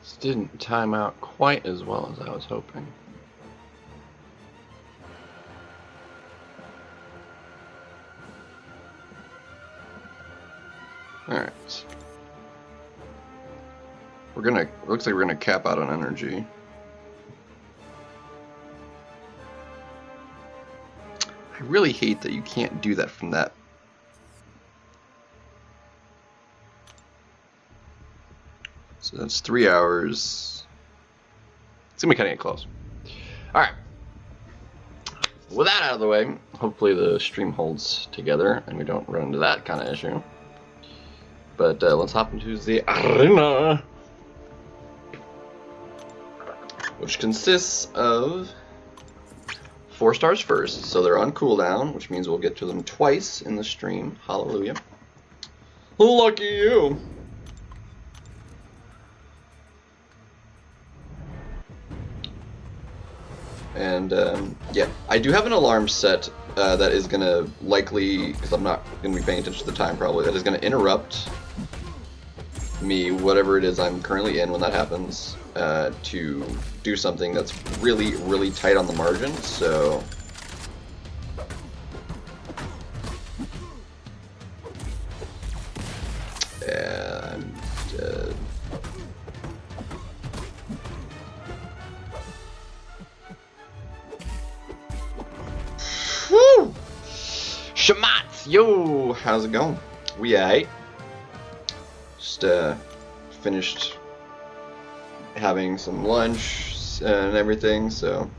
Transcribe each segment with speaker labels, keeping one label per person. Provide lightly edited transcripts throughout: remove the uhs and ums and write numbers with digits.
Speaker 1: This didn't time out quite as well as I was hoping. Alright. Looks like we're gonna cap out on energy. I really hate that you can't do that from that. So that's 3 hours. It's gonna be kinda close. Alright. With that out of the way, hopefully the stream holds together and we don't run into that kind of issue. But let's hop into the arena, which consists of 4 stars first, so they're on cooldown, which means we'll get to them twice in the stream. Hallelujah. Lucky you! And yeah, I do have an alarm set that is going to likely, because I'm not going to be paying attention to the time probably, that is going to interrupt me, whatever it is I'm currently in when that happens, to do something that's really, really tight on the margin, so... And... Woo! Shamat! Yo! How's it going? We aight. Just finished having some lunch and everything, so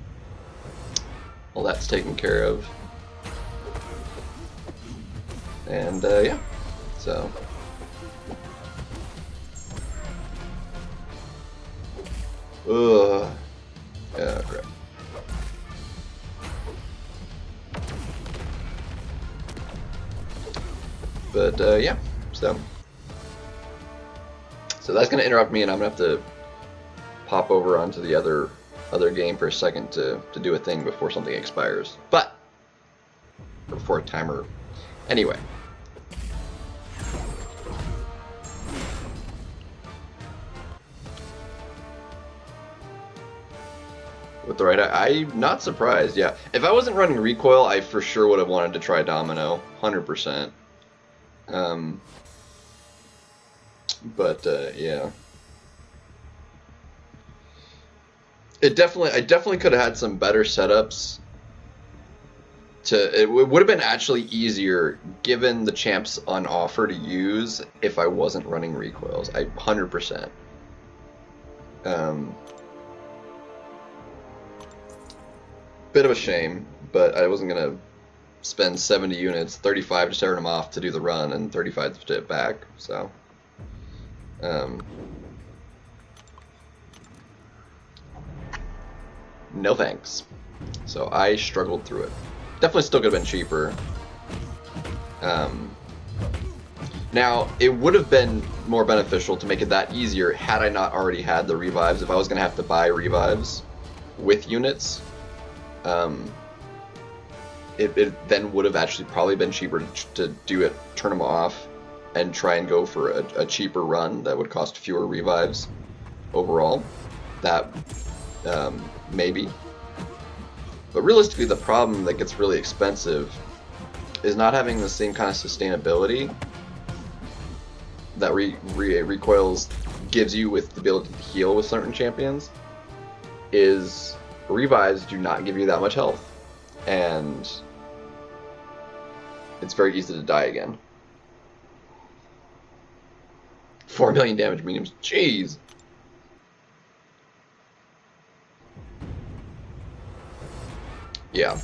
Speaker 1: all that's taken care of. And yeah, so yeah, crap. But yeah, so that's gonna interrupt me, and I'm gonna have to pop over onto the other game for a second to do a thing before something expires. But before a timer, anyway. With the right, I'm not surprised. Yeah, if I wasn't running recoil, I for sure would have wanted to try Domino, 100%. But yeah, I definitely could have had some better setups. It would have been actually easier given the champs on offer to use if I wasn't running recoils. 100%. Bit of a shame, but I wasn't gonna spend 70 units, 35 to start them off to do the run, and 35 to put it back. So, no thanks. So I struggled through it. Definitely still could have been cheaper. Now, it would have been more beneficial to make it that easier had I not already had the revives. If I was going to have to buy revives with units, it then would have actually probably been cheaper to do it, turn them off, and try and go for a cheaper run that would cost fewer revives overall. That, maybe. But realistically, the problem that gets really expensive is not having the same kind of sustainability that recoils gives you with the ability to heal with certain champions. Is revives do not give you that much health, and it's very easy to die again. 4 million damage mediums, jeez. Yeah,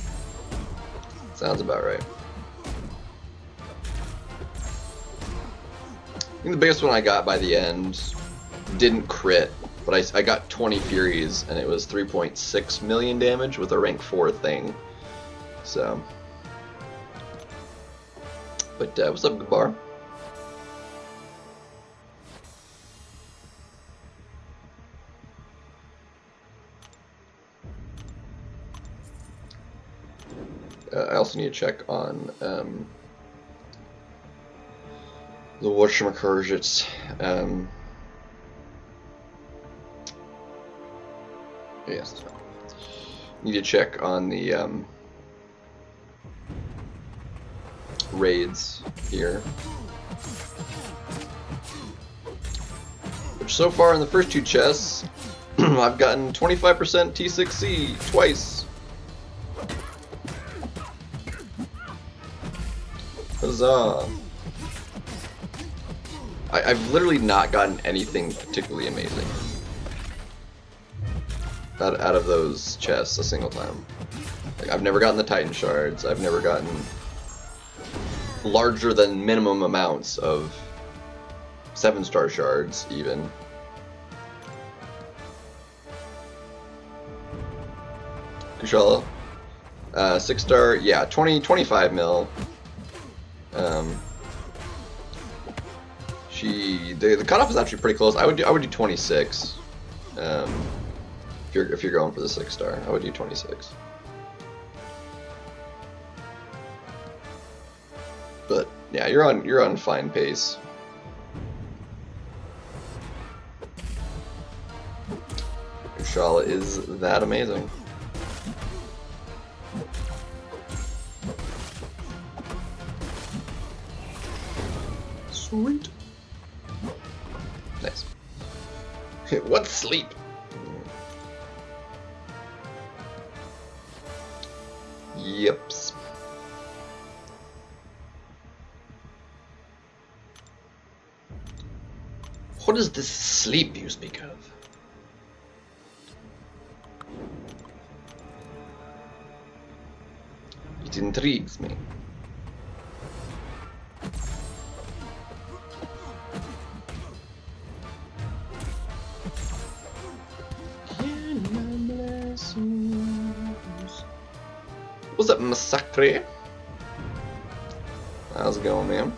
Speaker 1: sounds about right. I think the biggest one I got by the end didn't crit, but I got 20 Furies, and it was 3.6 million damage with a rank 4 thing. So, but what's up, Gabar? I also need to check on the whatchamacurgits. Yes. Need to check on the raids here. Which so far in the first two chests, I've gotten 25% T6C twice. Huzzah! I've literally not gotten anything particularly amazing out of those chests a single time. Like, I've never gotten the Titan shards. I've never gotten larger than minimum amounts of 7-star shards, even. Kushala, 6-star, yeah, 25 mil. The cutoff is actually pretty close. I would do 26. If you're going for the 6-star, I would do 26. But yeah, you're on fine pace. Kushala is that amazing. Sweet. Nice. What's sleep? Yeps. What is this sleep you speak of? It intrigues me. What's up, Massacre? How's it going, man?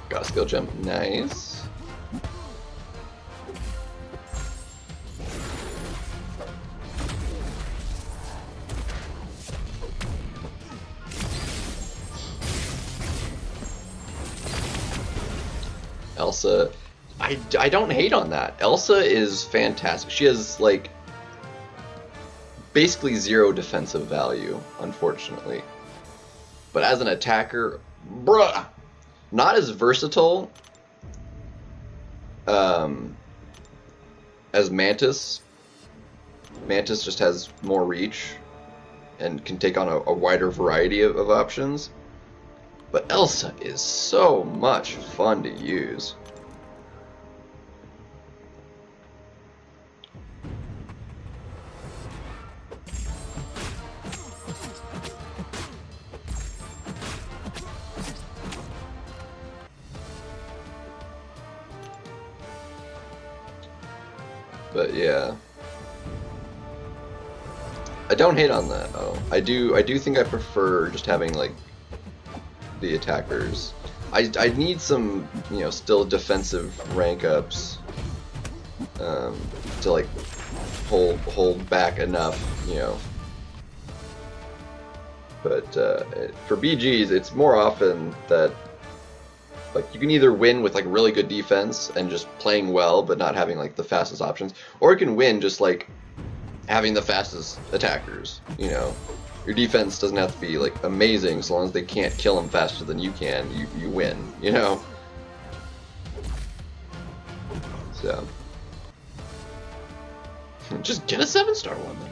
Speaker 1: Got a skill jump, nice. Elsa, I don't hate on that. Elsa is fantastic. She has like basically 0 defensive value, unfortunately. But as an attacker, bruh, not as versatile as Mantis. Mantis just has more reach and can take on a wider variety of options. But Elsa is so much fun to use. But yeah, I don't hate on that. Oh, I do think I prefer just having like the attackers. I need some, you know, still defensive rank ups to like hold back enough, you know. But for BGs, it's more often that like you can either win with like really good defense and just playing well but not having like the fastest options, or you can win just like having the fastest attackers, you know. Your defense doesn't have to be like amazing, as long as they can't kill them faster than you can, you win, you know. So just get a 7-star one then.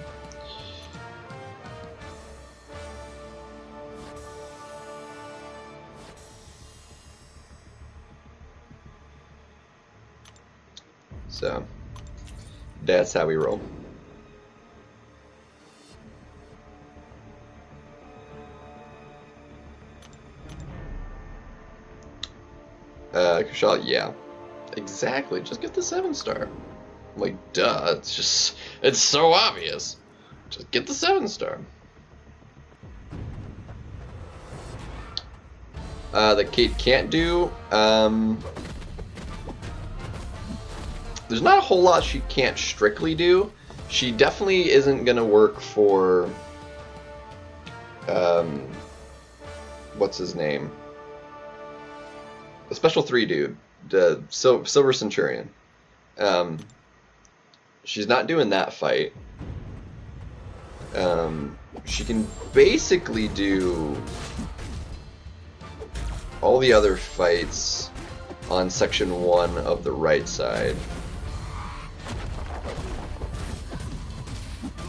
Speaker 1: So that's how we roll. Kushala, yeah, exactly. Just get the 7-star. Like, duh. It's so obvious. Just get the 7-star. that Kate can't do. There's not a whole lot she can't strictly do. She definitely isn't gonna work for what's his name? The Special 3 dude, the Silver Centurion. She's not doing that fight. She can basically do all the other fights on section 1 of the right side.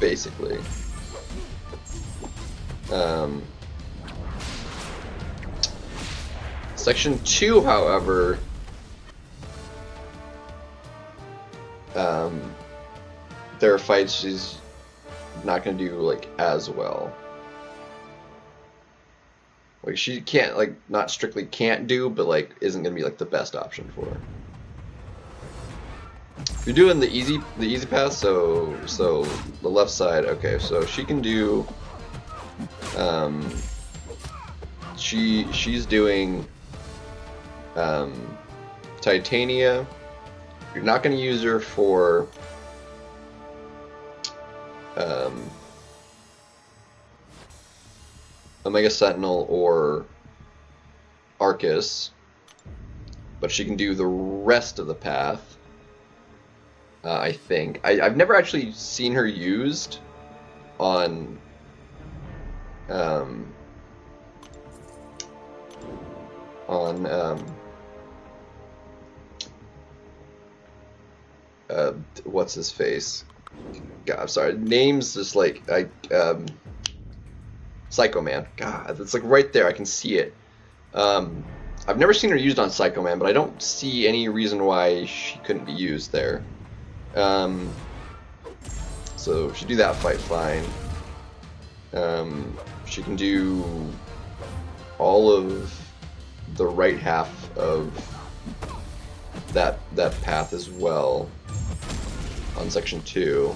Speaker 1: Basically. Section 2, however, there are fights she's not going to do, like, as well. Like, she can't, like, not strictly can't do, but, like, isn't going to be, like, the best option for her. You're doing the easy path, so the left side, okay, so she can do, she's doing, Titania. You're not going to use her for, Omega Sentinel or Arcus, but she can do the rest of the path. I think I've never actually seen her used on what's his face? God, I'm sorry. Names just like Psycho Man. God, it's like right there. I can see it. I've never seen her used on Psycho Man, but I don't see any reason why she couldn't be used there. So she do that fight fine. She can do all of the right half of that path as well on section 2.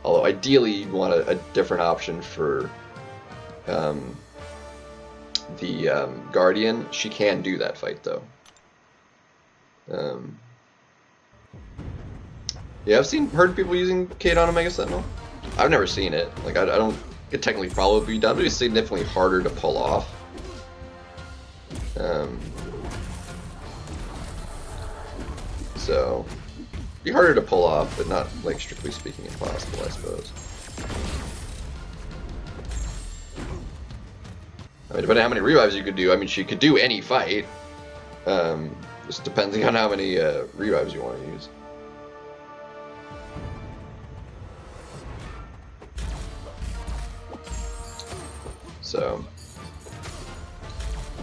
Speaker 1: Although ideally you'd want a different option for the Guardian. She can do that fight though. Yeah, I've heard people using Kate on Omega Sentinel. I've never seen it. Like, I don't. It technically probably be done, but it's significantly harder to pull off. So, be harder to pull off, but not, like, strictly speaking, impossible, I suppose. I mean, depending on how many revives you could do, I mean, she could do any fight. Just depending on how many revives you want to use. So,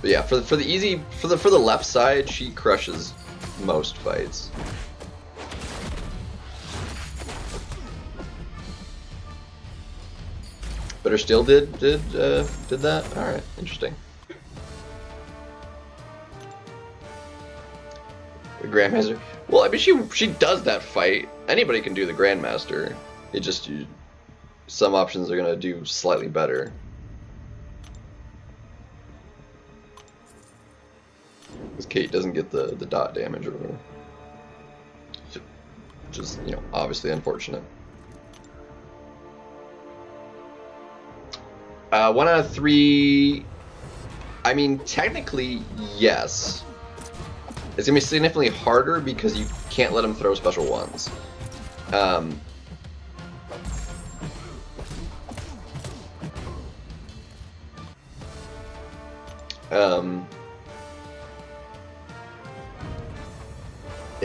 Speaker 1: but yeah, for the left side, she crushes most fights. But her still did that. All right, interesting. The Grandmaster. Well, I mean, she does that fight. Anybody can do the Grandmaster. It just some options are gonna do slightly better. Because Kate doesn't get the dot damage or whatever. Which is, you know, obviously unfortunate. 1 out of 3... I mean, technically, yes. It's going to be significantly harder because you can't let him throw special ones.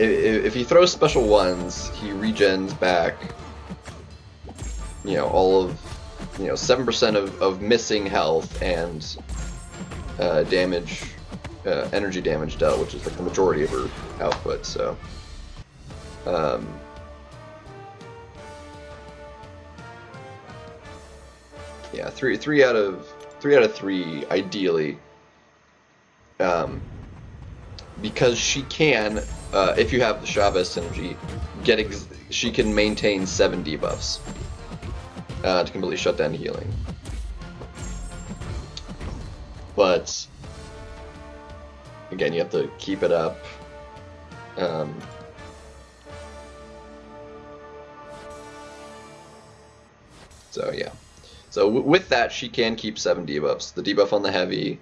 Speaker 1: If he throws special ones, he regens back, you know, all of, you know, 7% of missing health and damage, energy damage dealt, which is like the majority of her output. So, yeah, three out of 3 ideally. Because she can, if you have the Chavez synergy, she can maintain 7 debuffs to completely shut down healing. But again, you have to keep it up. So yeah. So with that, she can keep 7 debuffs. The debuff on the heavy,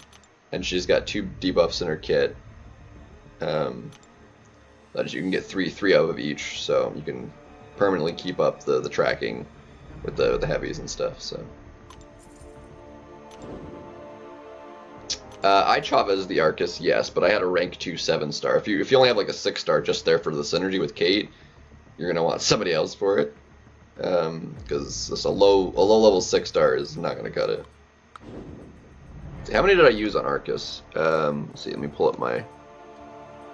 Speaker 1: and she's got 2 debuffs in her kit. That you can get three of each, so you can permanently keep up the tracking with the heavies and stuff. So I Chavez the Arcus, yes, but I had a rank 2 7-star. If you only have like a 6-star just there for the synergy with Kate, you're gonna want somebody else for it. Because a low level 6-star is not gonna cut it. See, how many did I use on Arcus? Let's see, let me pull up my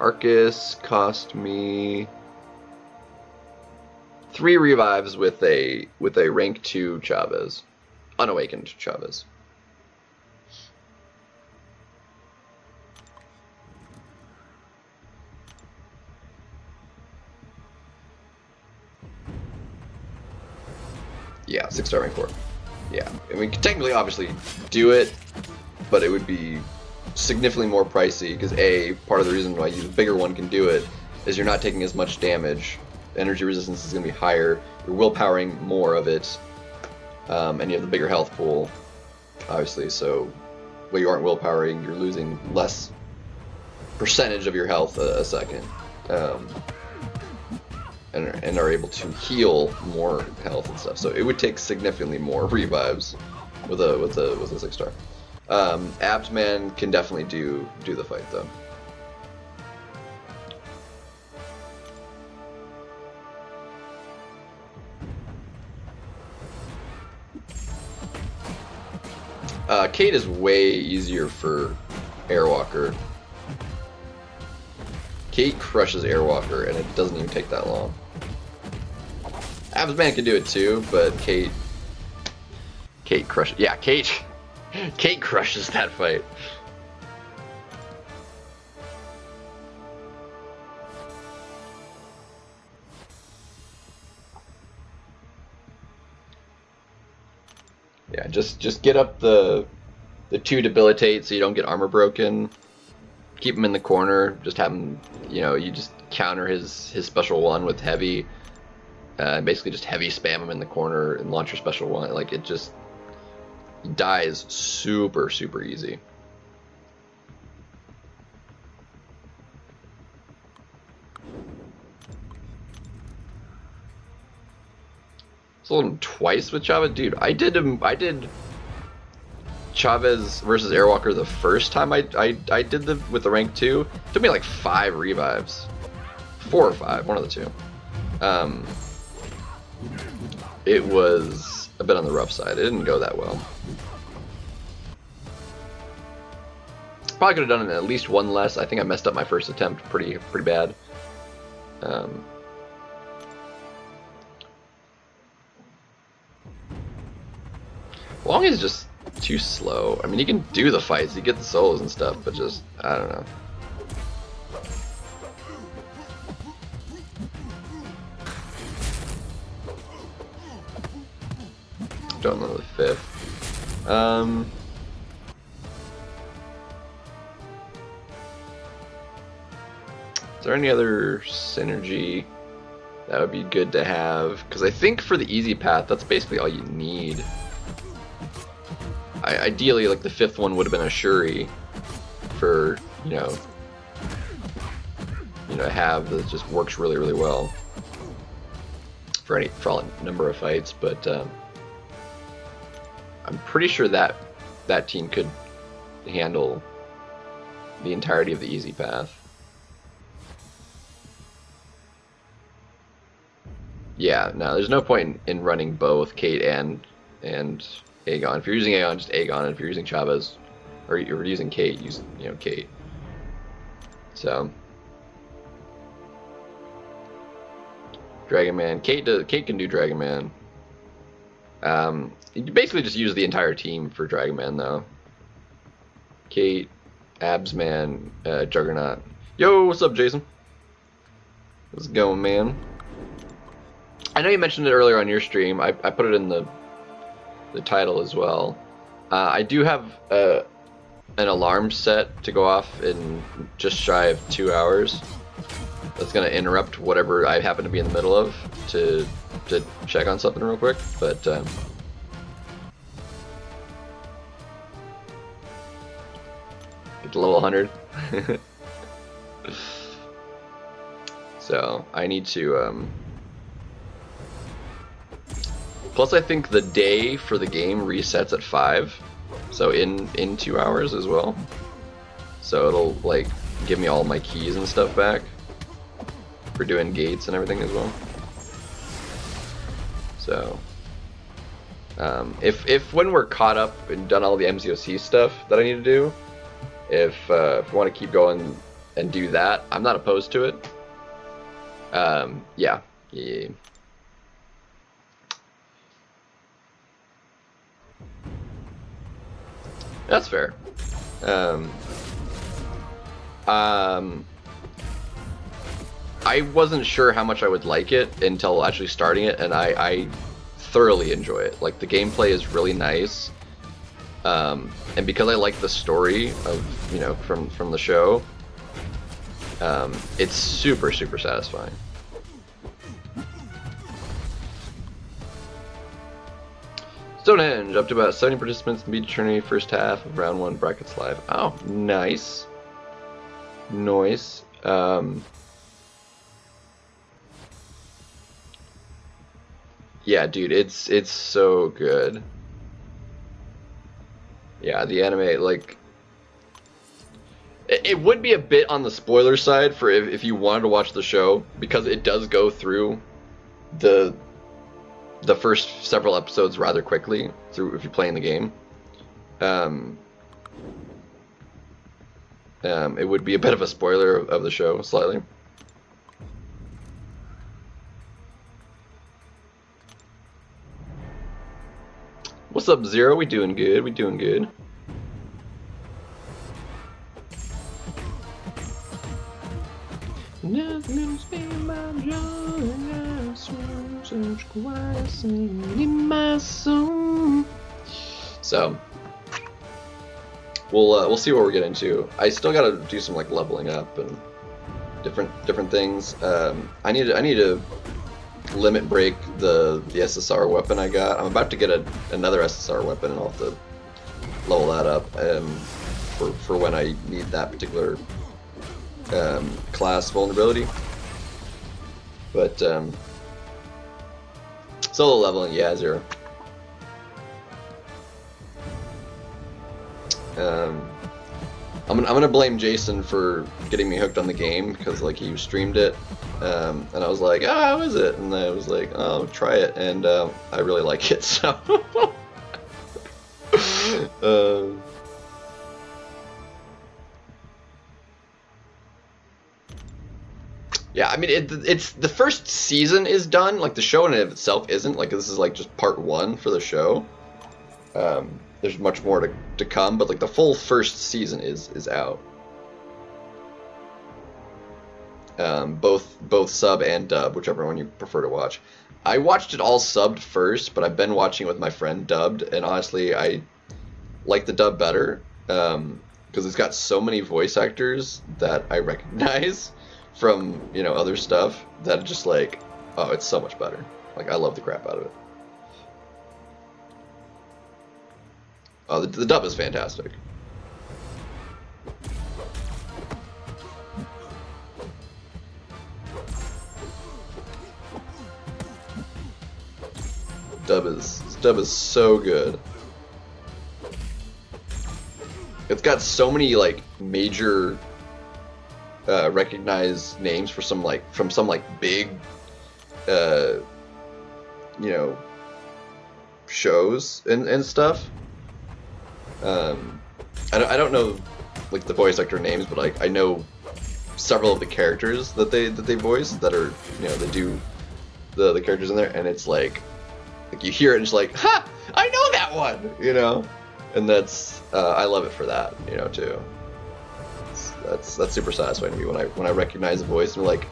Speaker 1: Arcus. Cost me 3 revives with a rank 2 Chavez, unawakened Chavez. Yeah, 6-star rank 4. Yeah, I mean, technically, obviously, do it, but it would be significantly more pricey, because part of the reason why the bigger one can do it is you're not taking as much damage, energy resistance is going to be higher, you're willpowering more of it, and you have the bigger health pool, obviously, so when you aren't willpowering, you're losing less percentage of your health a second, and are able to heal more health and stuff. So it would take significantly more revives with a 6-star. Absman can definitely do the fight though. Kate is way easier for Airwalker. Kate crushes Airwalker, and it doesn't even take that long. Absman can do it too, but Kate crushes. Yeah, Kate crushes that fight. Yeah, just get up the 2 debilitate so you don't get armor broken. Keep him in the corner. Just have him, you just counter his special 1 with heavy. Basically just heavy spam him in the corner and launch your special 1. Like, it just dies super easy. Sold him twice with Chavez, dude. I did Chavez versus Airwalker the first time I did with the rank 2. It took me like 5 revives, 4 or 5, one of the 2. It was a bit on the rough side. It didn't go that well. Probably could have done it at least 1 less. I think I messed up my first attempt pretty bad. Long is just too slow. I mean, you can do the fights, you get the solos and stuff, but just, I don't know. Don't know the 5th. Is there any other synergy that would be good to have? Because I think for the easy path, that's basically all you need. Ideally, like the 5th one would have been a Shuri for, have that just works really well for all number of fights, but I'm pretty sure that team could handle the entirety of the easy path. Yeah, no, there's no point in running both Kate and Aegon. If you're using Aegon, just Aegon. If you're using Chavez, or you're using Kate, use Kate. So Dragon Man, Kate can do Dragon Man. You basically just use the entire team for Dragon Man though. Kate, Absman, Juggernaut. Yo, what's up, Jason? How's it going, man? I know you mentioned it earlier on your stream. I put it in the title as well. I do have an alarm set to go off in just shy of 2 hours. That's gonna interrupt whatever I happen to be in the middle of to check on something real quick, but get to level 100. So I need to plus I think the day for the game resets at 5, so in 2 hours as well. So it'll like give me all my keys and stuff back for doing gates and everything as well. So if when we're caught up and done all the MCOC stuff that I need to do, if we want to keep going and do that, I'm not opposed to it. Yeah. That's fair. I wasn't sure how much I would like it until actually starting it, and I thoroughly enjoy it. Like, the gameplay is really nice, and because I like the story of, you know, from the show, it's super satisfying. Stonehenge, up to about 70 participants, meet Trinity, first half of round 1, brackets live. Oh, nice. Nice. Yeah, dude, it's so good. Yeah, the anime, like, it would be a bit on the spoiler side for if you wanted to watch the show, because it does go through the first several episodes rather quickly through if you're playing the game. It would be a bit of a spoiler of the show, slightly. What's up, Zero? We doing good? We doing good. So we'll see what we're getting into. I still gotta do some like leveling up and different things. I need to limit break the SSR weapon I got. I'm about to get another SSR weapon, and I'll have to level that up for when I need that particular class vulnerability. But solo leveling, yeah, Zero. I'm gonna blame Jason for getting me hooked on the game, because like he streamed it, and I was like, oh, how is it? And I was like, oh, try it, and I really like it. So yeah, I mean, it's the first season is done. Like, the show in and of itself isn't. Like, this is like just part 1 for the show. There's much more to come, but like the full first season is out. Both sub and dub, whichever one you prefer to watch. I watched it all subbed first, but I've been watching it with my friend dubbed, and honestly, I like the dub better, because it's got so many voice actors that I recognize from, you know, other stuff, that it's just like, oh, it's so much better. Like, I love the crap out of it. Oh, the dub is fantastic. Dub is so good. It's got so many like major recognized names for some big you know, shows and stuff. I don't know like the voice actor names, but like I know several of the characters that they voice, that are, you know, they do the characters in there, and it's like you hear it and it's like, ha, I know that one, you know, and that's I love it for that, you know, too. That's super satisfying to me when I recognize a voice and I'm like,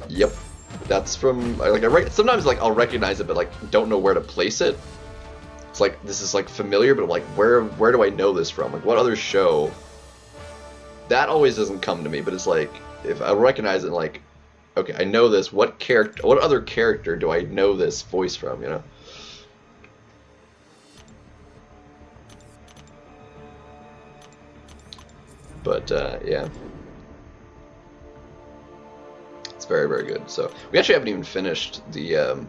Speaker 1: yep, that's from, like, sometimes like I'll recognize it but like don't know where to place it. it's like this is like familiar, but I'm like, where do I know this from? Like, what other show? That always doesn't come to me, but it's like if I recognize it, like, okay, I know this. What other character do I know this voice from? You know. But yeah, it's very, very good. So we actually haven't even finished the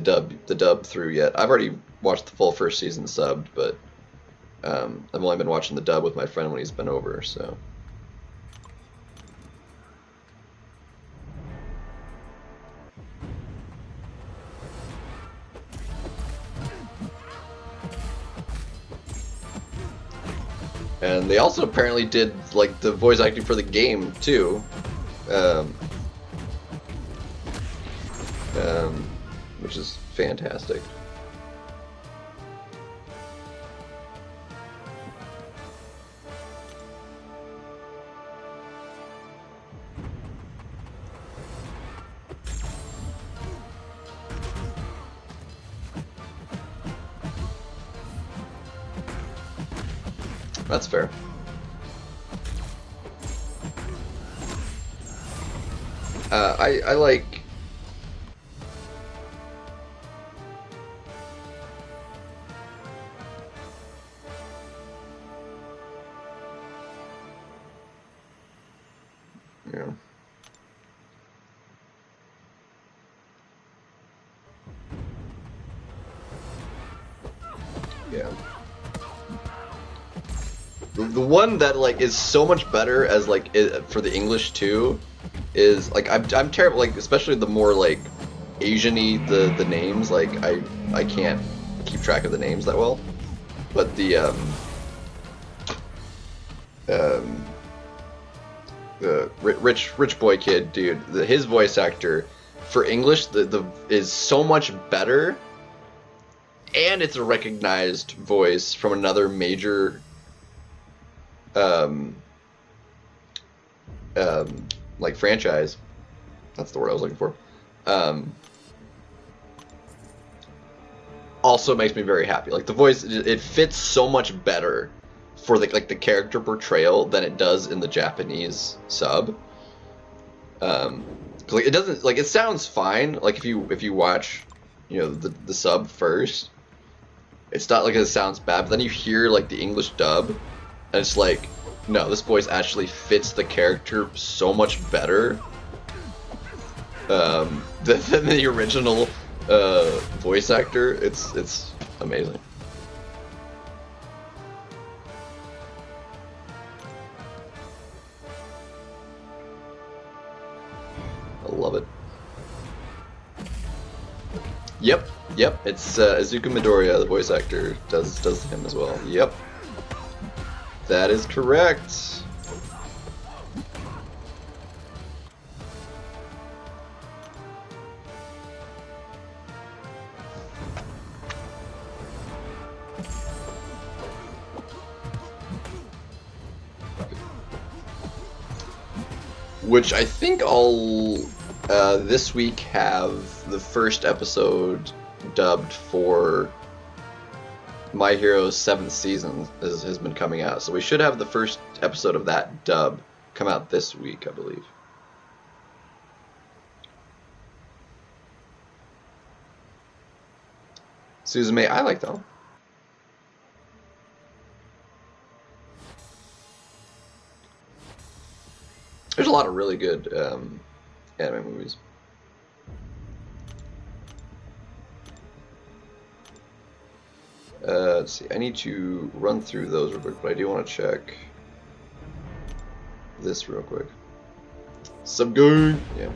Speaker 1: dub through yet. I've already watched the full first season subbed, but I've only been watching the dub with my friend when he's been over. So. And they also apparently did like the voice acting for the game too, which is fantastic. That's fair. I like. Yeah. Yeah. The one that like is so much better as like for the English too is like I'm terrible, like especially the more like Asian-y the names, like I can't keep track of the names that well, but the rich boy kid dude, his voice actor for English the is so much better, and it's a recognized voice from another major like franchise. That's the word I was looking for. Also makes me very happy. Like the voice, it fits so much better for the like the character portrayal than it does in the Japanese sub. Like it doesn't, like it sounds fine. Like if you watch, you know, the sub first, it's not like it sounds bad. But then you hear like the English dub, and it's like, no, this voice actually fits the character so much better than the original voice actor. It's amazing. I love it. Yep. It's Izuku Midoriya, the voice actor, does him as well. Yep. That is correct. Which I think I'll this week have the first episode dubbed for My Hero's 7th season has been coming out. So we should have the first episode of that dub come out this week, I believe. Suzume, I like that one. There's a lot of really good anime movies. Let's see, I need to run through those real quick, but I do want to check this real quick. Subgang! Yeah.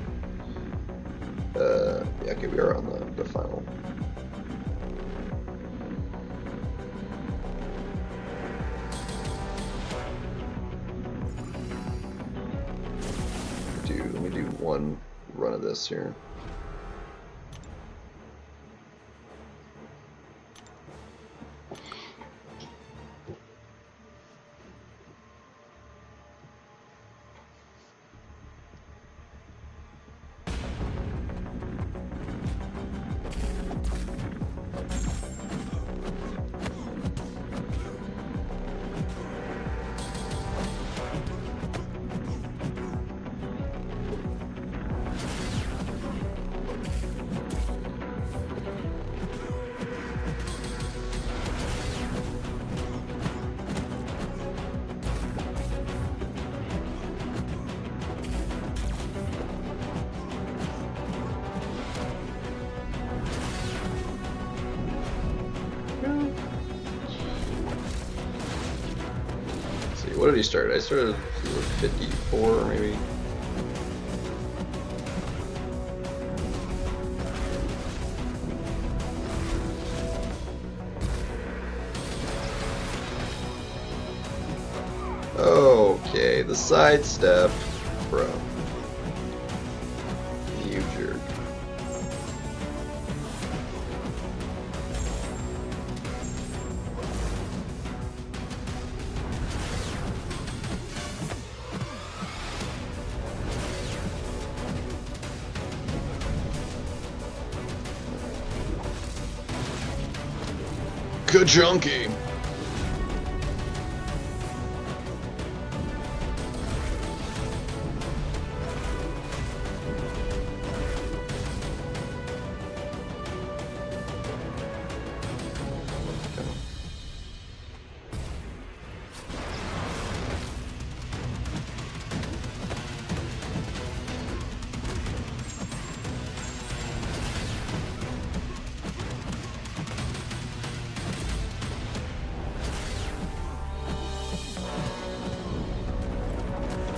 Speaker 1: Yeah, okay, we are on the final. Let me do one run of this here. What did he start? I started 54 maybe. Okay, the sidestep, bro. You jerk. Ka-junky.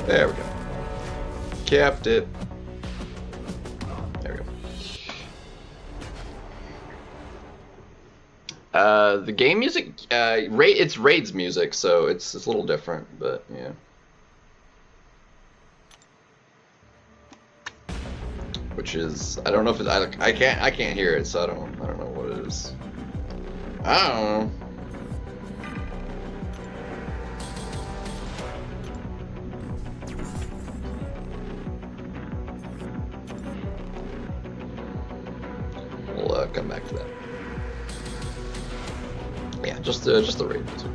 Speaker 1: There we go. Capped it. There we go. The game music, it's Raid's music, so it's a little different, but yeah. Which is, I don't know if it's, I can't hear it, so I don't know what it is. I don't know. We'll come back to that. Yeah, just the raid music.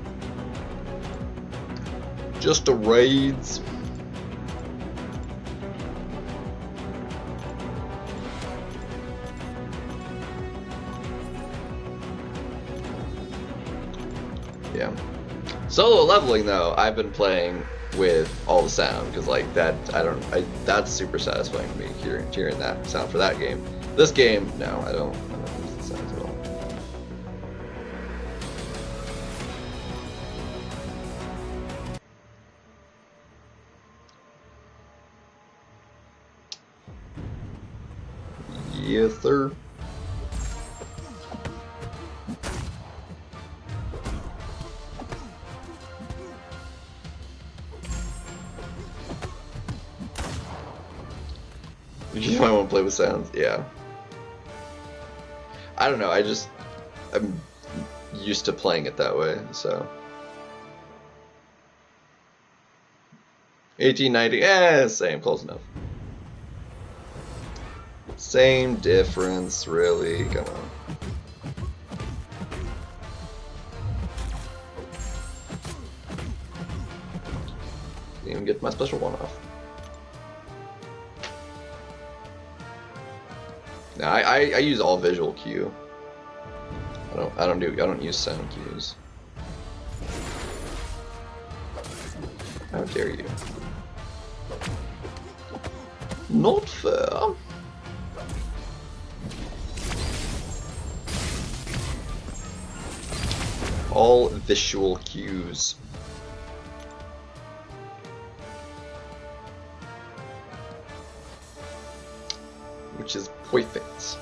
Speaker 1: Just the raids. Yeah. Solo leveling though, I've been playing with all the sound because like that, that's super satisfying for me hearing that sound for that game. This game, no, I don't use the sounds at all. Yes, sir. You might want to play with sounds, yeah. I don't know, I'm used to playing it that way, so. 1890, same, close enough. Same difference, really, come on. Didn't even get my special one off. No, I use all visual cue. I don't use sound cues. How dare you? Not fair. All visual cues. Which is perfect.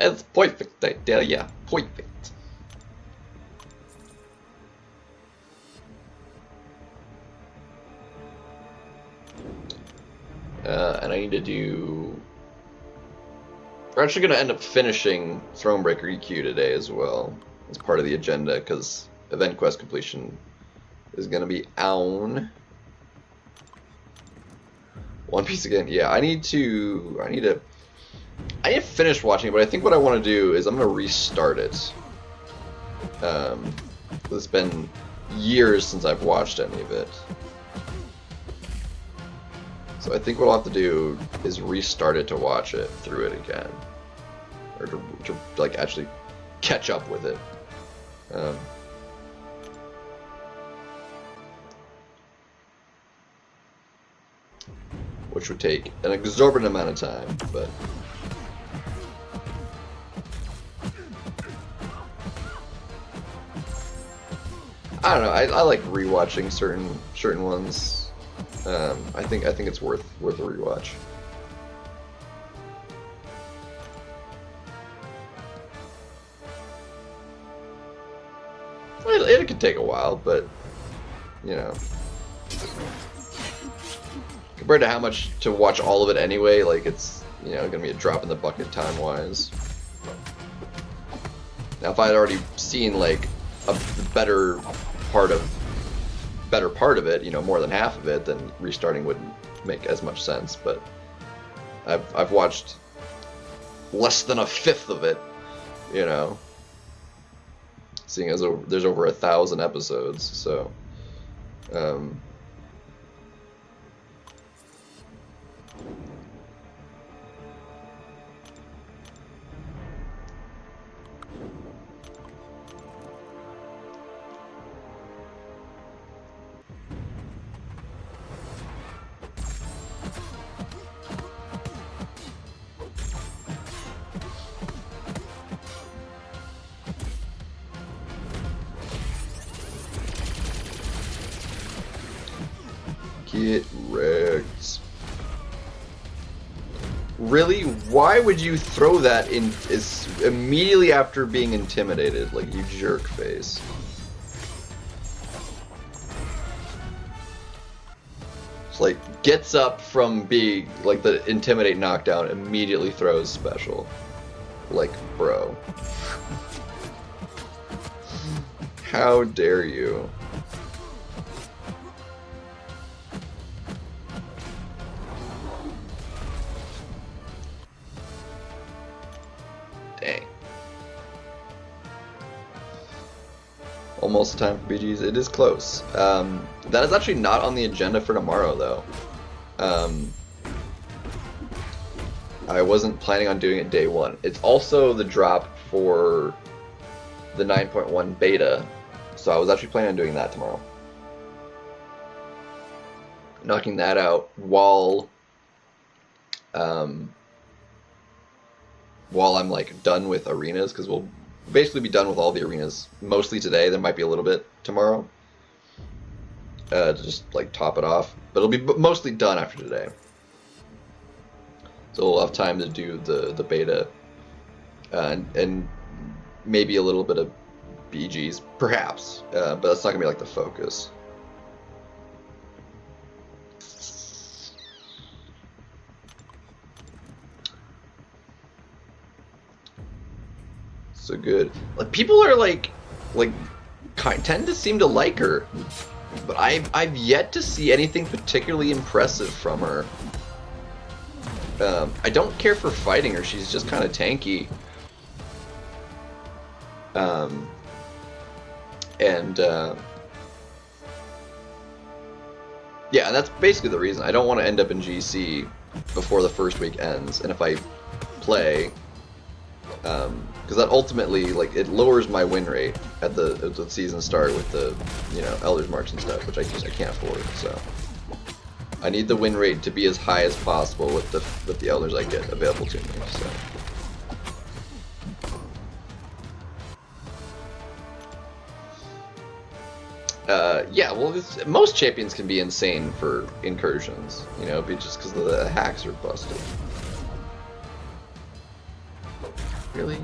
Speaker 1: It's perfect, I tell ya. Perfect. And I need to do... We're actually going to end up finishing Thronebreaker EQ today as well. As part of the agenda, because event quest completion is going to be on. One Piece again. Yeah, I need to finish watching it, but I think what I want to do is I'm going to restart it. It's been years since I've watched any of it. So I think what I'll have to do is restart it to watch it through it again. Or to like actually catch up with it. Which would take an exorbitant amount of time, but I don't know. I like rewatching certain ones. I think it's worth a rewatch. It could take a while, but you know, compared to how much to watch all of it anyway, like it's, you know, gonna be a drop in the bucket time-wise. Now, if I had already seen like a better part of it, you know, more than half of it, then restarting wouldn't make as much sense. But I've watched less than a fifth of it, you know, seeing as there's over 1,000 episodes, so. Get wrecked. Really? Why would you throw that in immediately after being intimidated? Like, you jerk face. It's like, gets up from being, like, the intimidate knockdown, immediately throws special. Like, bro. How dare you? Dang. Almost time for BGs. It is close. That is actually not on the agenda for tomorrow, though. I wasn't planning on doing it day one. It's also the drop for the 9.1 beta, so I was actually planning on doing that tomorrow. Knocking that out while I'm like done with arenas, because we'll basically be done with all the arenas mostly today. There might be a little bit tomorrow to just like top it off, but it'll be mostly done after today. So we'll have time to do the beta and maybe a little bit of BGs, perhaps, but that's not gonna be like the focus. So good. Like, people are like tend to seem to like her, but I've yet to see anything particularly impressive from her. I don't care for fighting her. She's just kind of tanky. Yeah, and that's basically the reason. I don't want to end up in GC before the first week ends, and if I play, because that ultimately, like, it lowers my win rate at the season start with the, you know, Elders March and stuff, which I can't afford. So I need the win rate to be as high as possible with the Elders I get available to me. So. Yeah, well, most champions can be insane for incursions, you know, just because the hacks are busted. Really?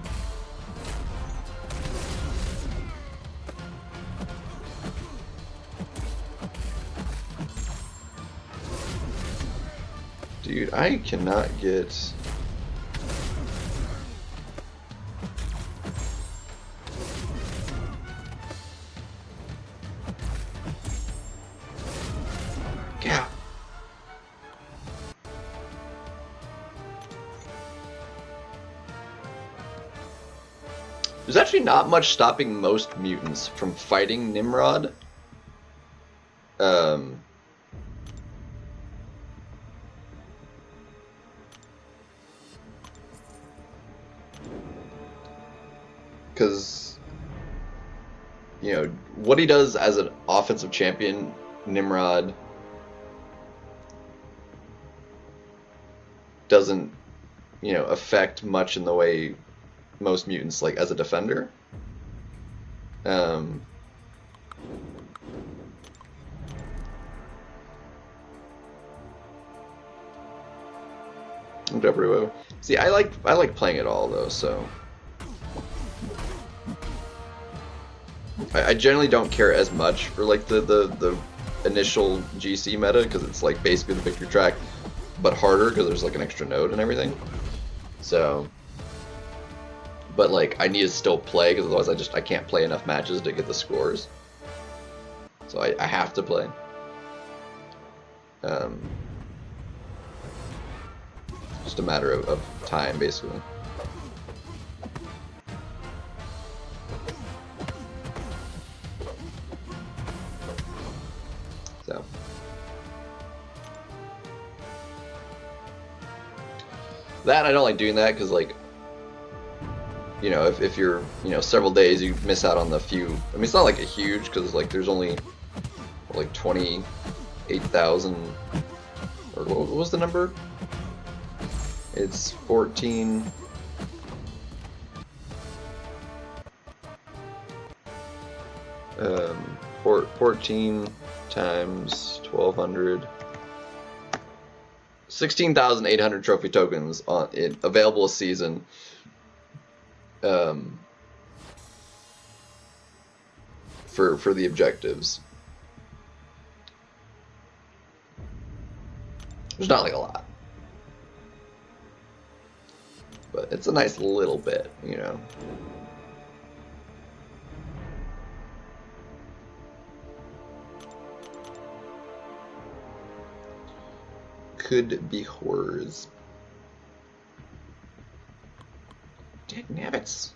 Speaker 1: Dude, I cannot get... Yeah. There's actually not much stopping most mutants from fighting Nimrod. Because, you know, what he does as an offensive champion, Nimrod doesn't, you know, affect much in the way most mutants, like, as a defender. See, I like playing it all though, so I generally don't care as much for like the initial GC meta because it's like basically the victory track, but harder because there's like an extra node and everything. So, but like I need to still play because otherwise I can't play enough matches to get the scores. So I have to play. Just a matter of time, basically. So. That, I don't like doing that because, like, you know, if you're, you know, several days, you miss out on the few. I mean, it's not like a huge because, like, there's only, like, 28,000, or what was the number? It's 14. 14 times 1,200. 16,800 trophy tokens on it available a season. For the objectives. There's not like a lot. But it's a nice little bit, you know. Could be horrors. Dick nabbits.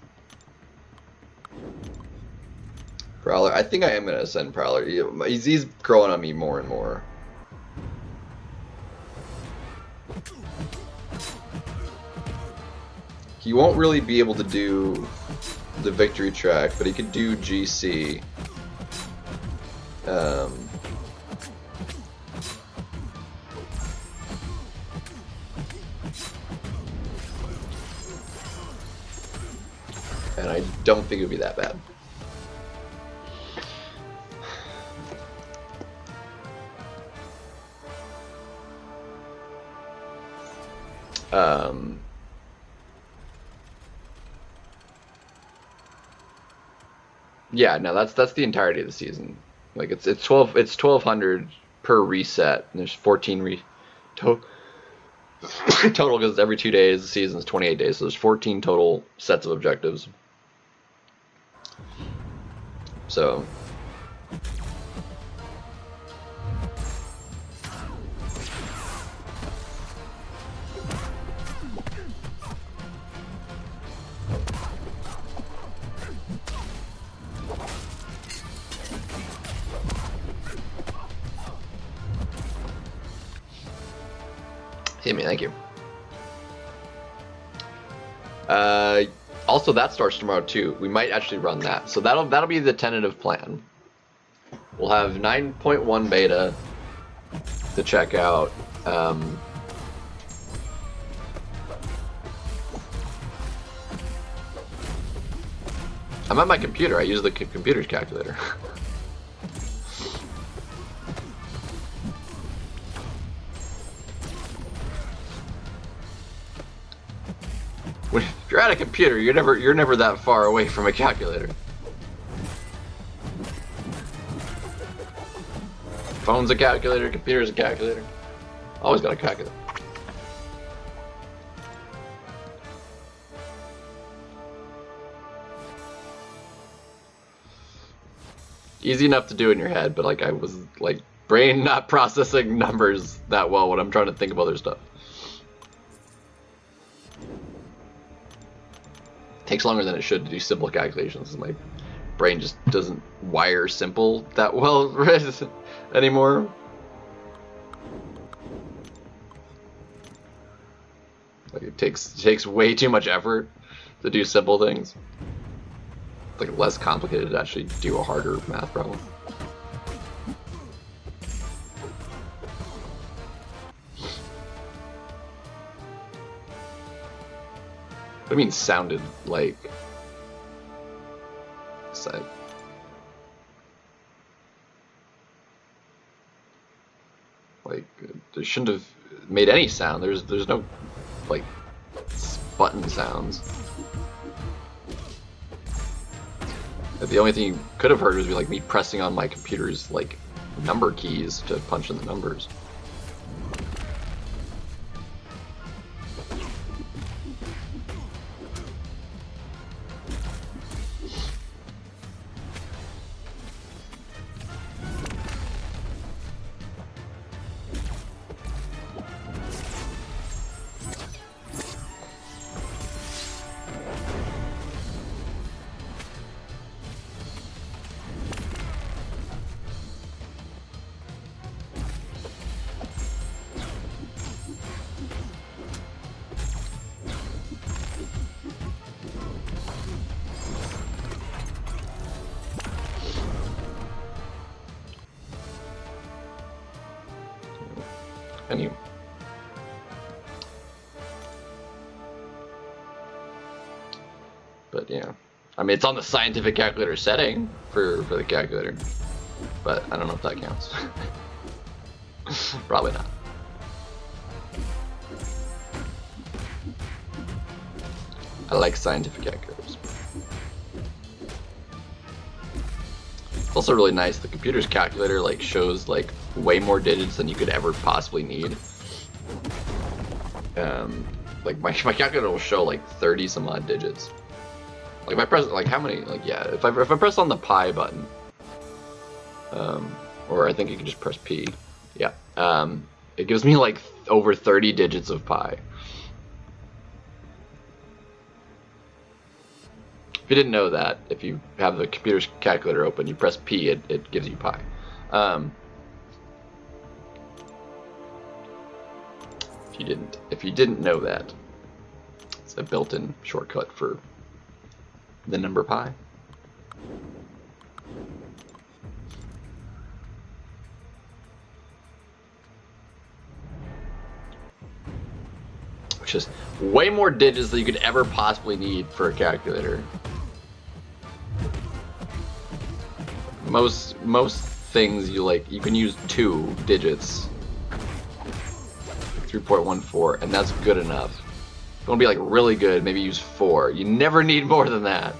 Speaker 1: Prowler. I think I am gonna send Prowler. He's growing on me more and more. He won't really be able to do the victory track, but he could do GC. And I don't think it would be that bad. Yeah, no, that's the entirety of the season. Like it's 1,200 per reset, and there's 14 total because every 2 days. The season's 28 days, so there's 14 total sets of objectives. So. Hit me, thank you. Also, that starts tomorrow too. We might actually run that, so that'll be the tentative plan. We'll have 9.1 beta to check out. I'm at my computer. I use the computer's calculator. If you're at a computer, you're never that far away from a calculator. Phone's a calculator, computer's a calculator. Always got a calculator. Easy enough to do in your head, but like I was like brain not processing numbers that well when I'm trying to think of other stuff. Takes longer than it should to do simple calculations. My brain just doesn't wire simple that well anymore. Like it takes way too much effort to do simple things. It's like less complicated to actually do a harder math problem. What do you mean sounded like? Side. Like, it shouldn't have made any sound. There's no like button sounds. The only thing you could have heard was like me pressing on my computer's like number keys to punch in the numbers. Anyway. But yeah, I mean, it's on the scientific calculator setting for the calculator, but I don't know if that counts. Probably not. I like scientific calculators. It's also really nice. The computer's calculator like shows like way more digits than you could ever possibly need. Like my calculator will show like 30 some odd digits. Like if I press like how many like yeah if I press on the pi button, or I think you can just press P, yeah, it gives me like over 30 digits of pi. If you didn't know that, if you have the computer's calculator open, you press P, it gives you pi. If you didn't know that, it's a built-in shortcut for the number pi. Which is way more digits than you could ever possibly need for a calculator. Most things you can use 2 digits, 3.14, and that's good enough. If you want to be like really good, maybe use 4. You never need more than that.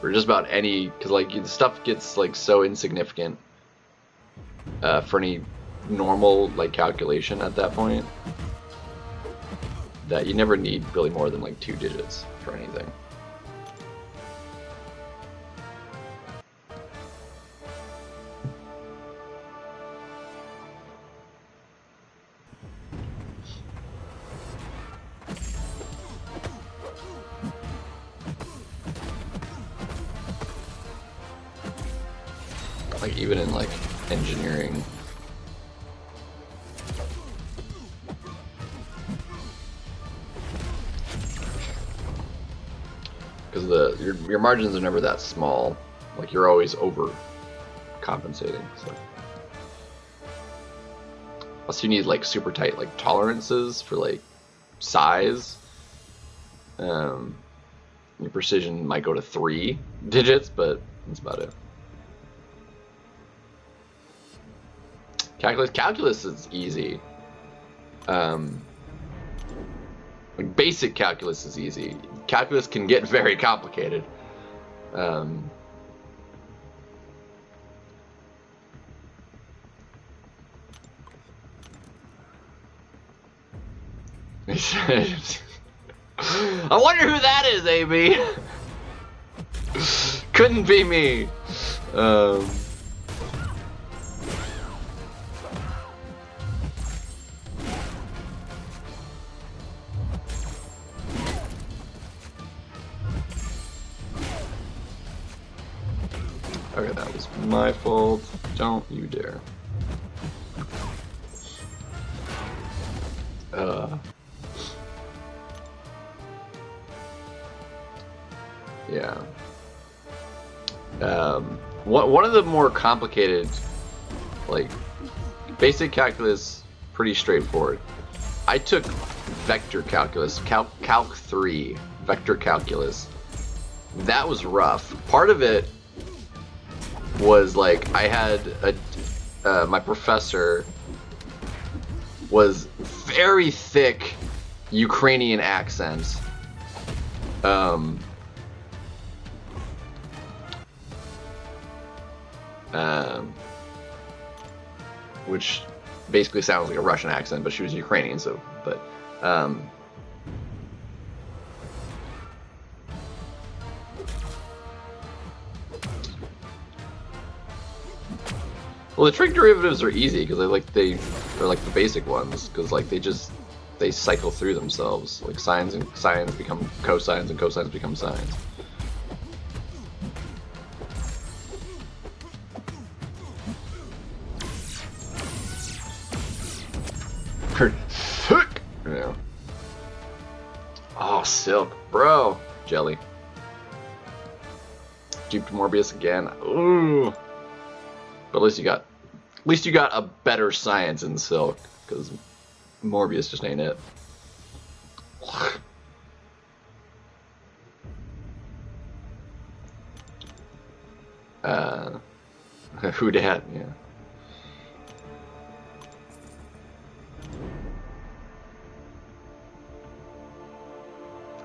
Speaker 1: For just about any, because like the stuff gets like so insignificant for any normal like calculation at that point that you never need really more than like 2 digits for anything. Like even in like engineering. Because your margins are never that small. Like you're always over compensating. So plus you need like super tight like tolerances for like size. Your precision might go to 3 digits, but that's about it. Calculus is easy. Like basic calculus is easy. Calculus can get very complicated. I wonder who that is, AB. Couldn't be me. Okay, that was my fault. Don't you dare. Yeah. One of the more complicated, like, basic calculus, pretty straightforward. I took vector calculus, Calc 3, vector calculus. That was rough. Part of it was like I had my professor was very thick Ukrainian accent. Which basically sounds like a Russian accent, but she was Ukrainian, so, but, well, the trig derivatives are easy because they're like the basic ones, because like they cycle through themselves. Like sines become cosines and cosines become sines. Yeah. Oh, Silk, bro, jelly. Duped Morbius again. Ooh. But at least you got a better science in Silk, because Morbius just ain't it. Who dat? Yeah.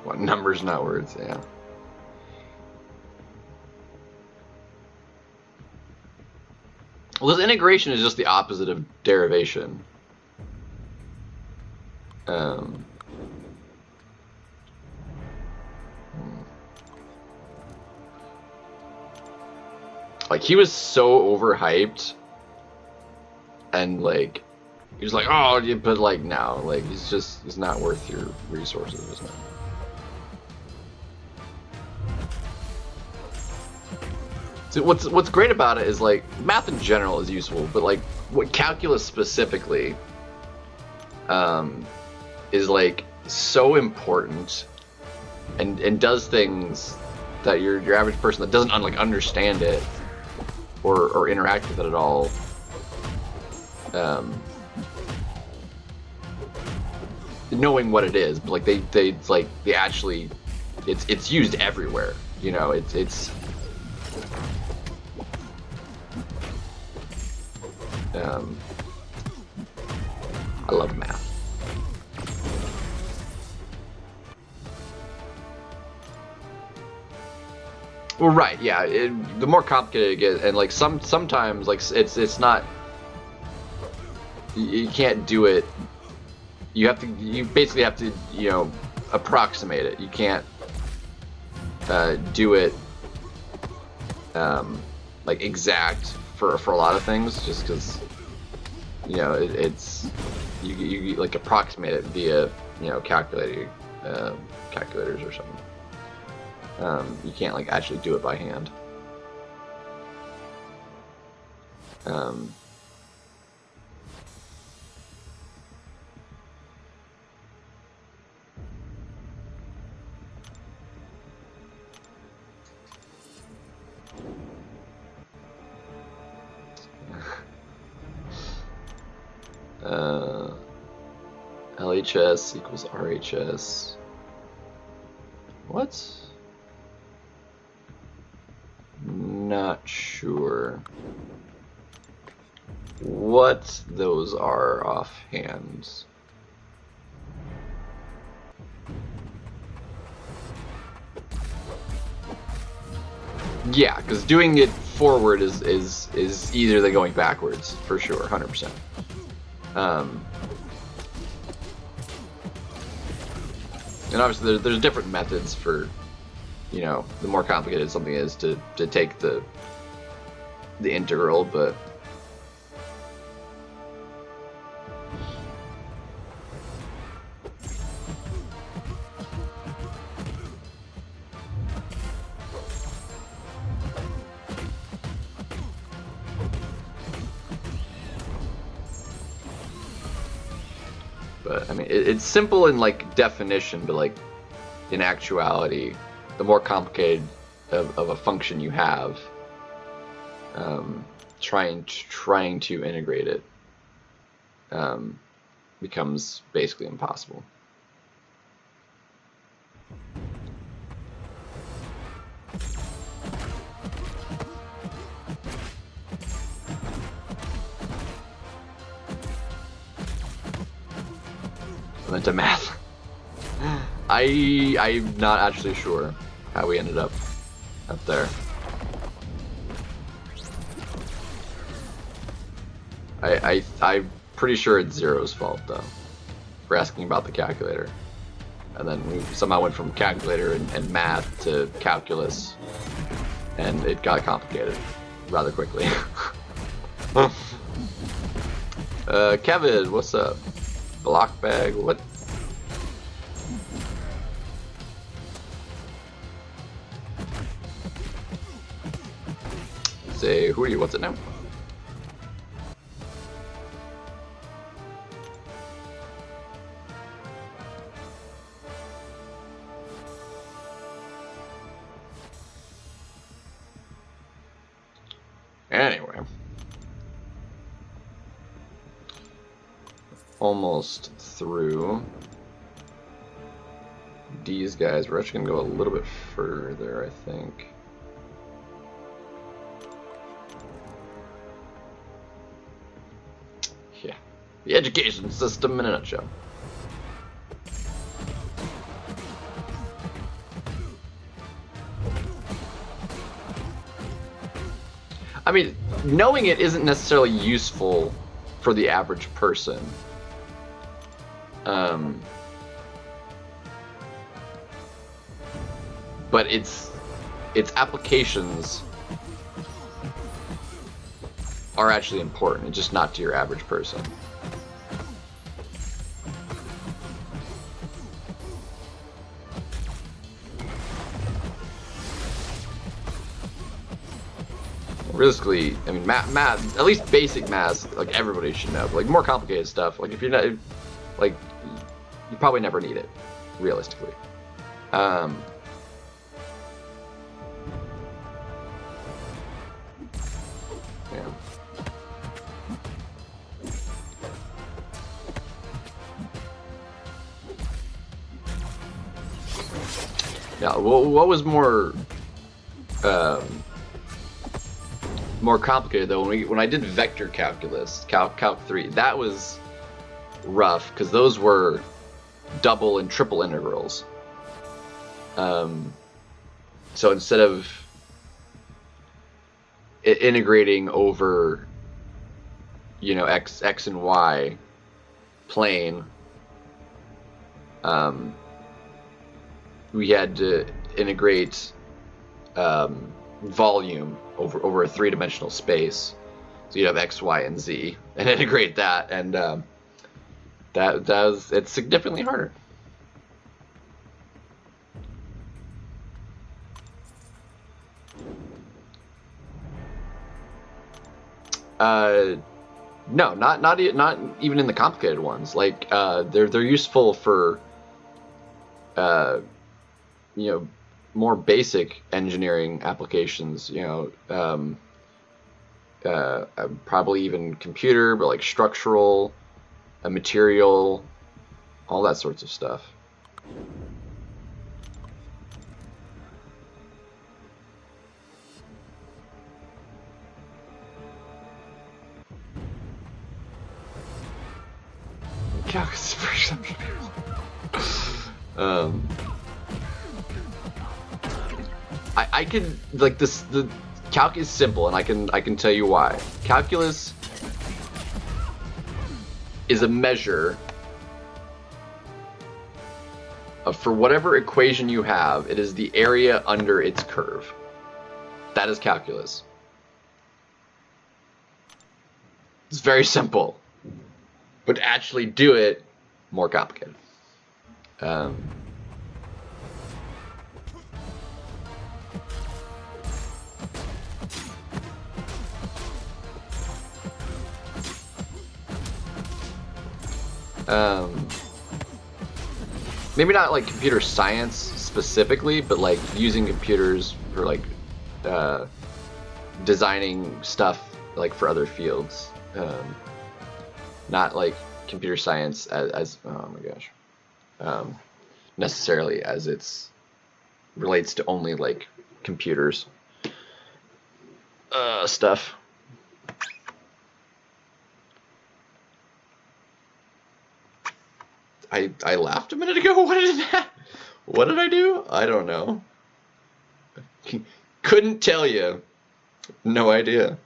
Speaker 1: What, numbers, not words? Yeah. Well, this integration is just the opposite of derivation. Like, he was so overhyped, and like, he was like, oh, but like, no, like, he's not worth your resources, isn't it? So what's great about it is, like, math in general is useful, but like what calculus specifically is like so important and does things that your average person that doesn't like understand it or interact with it at all knowing what it is, but like they actually it's used everywhere, you know. It's I love math. Well, right, yeah. The more complicated it gets, and like sometimes like it's not. You can't do it. You basically have to, you know, approximate it. You can't do it like exact for a lot of things, just because, you know, it's you like approximate it via, you know, calculators or something. You can't like actually do it by hand. LHS equals RHS. What? Not sure what those are offhand. Yeah, because doing it forward is easier than going backwards, for sure, 100%. And obviously there's different methods for, you know, the more complicated something is to take the integral, but I mean, it's simple in like definition, but like in actuality, the more complicated of a function you have, trying to integrate it becomes basically impossible. went to math. I'm not actually sure how we ended up there. I'm pretty sure it's Zero's fault though, for asking about the calculator. And then we somehow went from calculator and math to calculus, and it got complicated rather quickly. Kevin, what's up? Block bag, what? Say, who are you? What's it now? Anyway. Almost through these guys. We're actually gonna go a little bit further, I think. Yeah. The education system in a nutshell. I mean, knowing it isn't necessarily useful for the average person. But its applications are actually important, and just not to your average person. Realistically, I mean, math, at least basic math, like everybody should know. But like more complicated stuff, like if you're not, like, you probably never need it, realistically. Yeah. Now, what was more complicated though, when I did vector calculus, Calc 3, that was rough because those were double and triple integrals. So instead of integrating over, you know, x and y plane, we had to integrate volume over a three-dimensional space. So you have x, y, and z, and integrate that, and it's significantly harder. No, not even in the complicated ones. Like they're useful for you know, more basic engineering applications. You know, probably even computer, but like structural, material, all that sorts of stuff. Calculus is pretty simple. I can, like, the calc is simple, and I can tell you why. Calculus is a measure of, for whatever equation you have, it is the area under its curve. That is calculus. It's very simple. But to actually do it, more complicated. Maybe not like computer science specifically, but like using computers for like designing stuff like for other fields. Not like computer science as oh my gosh, necessarily as it's relates to only like computers stuff. I laughed a minute ago. What did I do? I don't know. Couldn't tell you. No idea.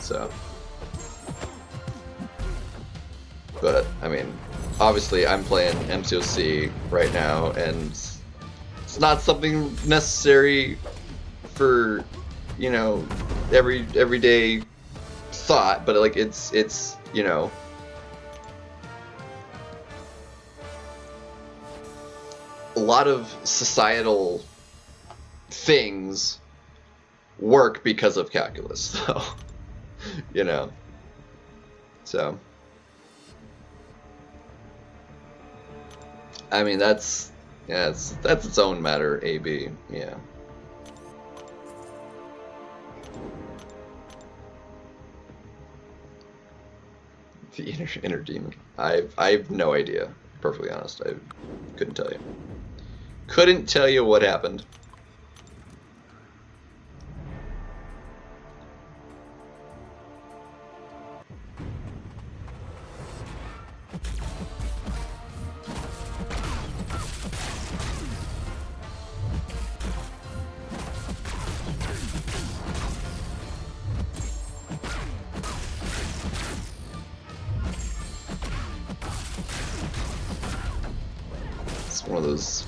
Speaker 1: So, but I mean, obviously I'm playing MCOC right now, and it's not something necessary for, you know, everyday thought, but like it's you know, a lot of societal things work because of calculus, so you know, so I mean that's its own matter. AB, yeah. The inner demon. I've no idea. Perfectly honest, I couldn't tell you. Couldn't tell you what happened. One of those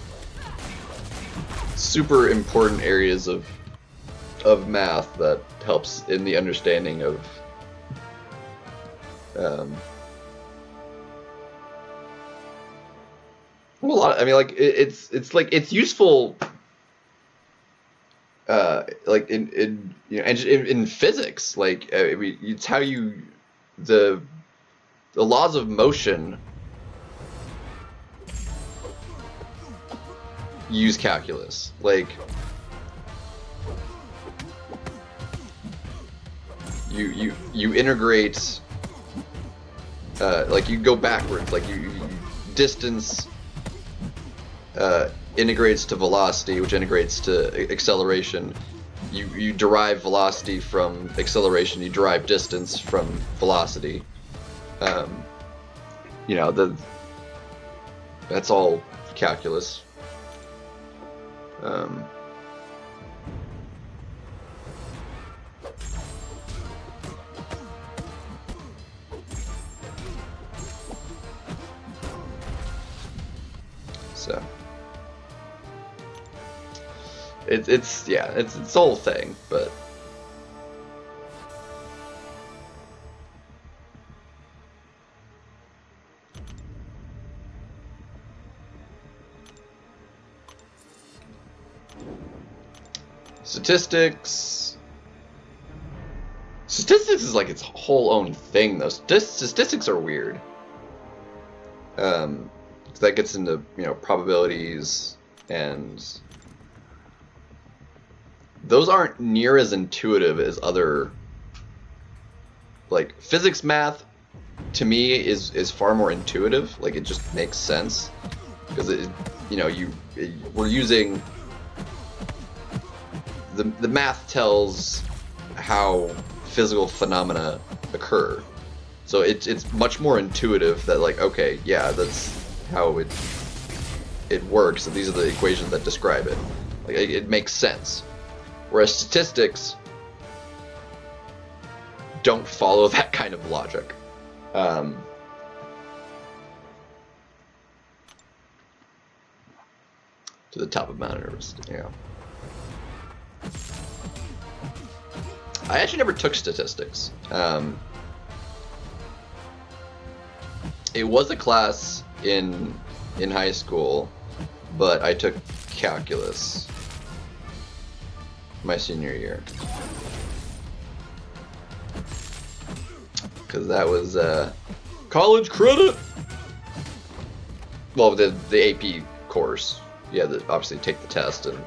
Speaker 1: super important areas of math that helps in the understanding of well, a lot. I mean, like it's like it's useful like in you know, and in physics, like I mean, it's how you the laws of motion use calculus. Like you integrate like you go backwards, like you distance integrates to velocity, which integrates to acceleration. You derive velocity from acceleration, you derive distance from velocity. You know, that's all calculus. So it's a whole thing, but statistics is like its whole own thing, though. Statistics are weird. That gets into, you know, probabilities, and those aren't near as intuitive as other, like physics math. To me, is far more intuitive. Like it just makes sense because you know, we're using the math tells how physical phenomena occur, so it's much more intuitive that, like, okay, yeah, that's how it works, and these are the equations that describe it. Like it makes sense. Whereas statistics don't follow that kind of logic. To the top of Mount Everest, yeah. I actually never took statistics. It was a class in high school, but I took calculus my senior year because that was college credit. Well, the AP course, you had to obviously take the test and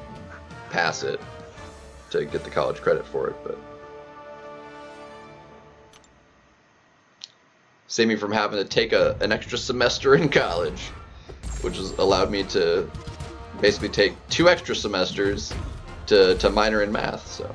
Speaker 1: pass it to get the college credit for it, but saved me from having to take an extra semester in college, which has allowed me to basically take 2 extra semesters to minor in math, so.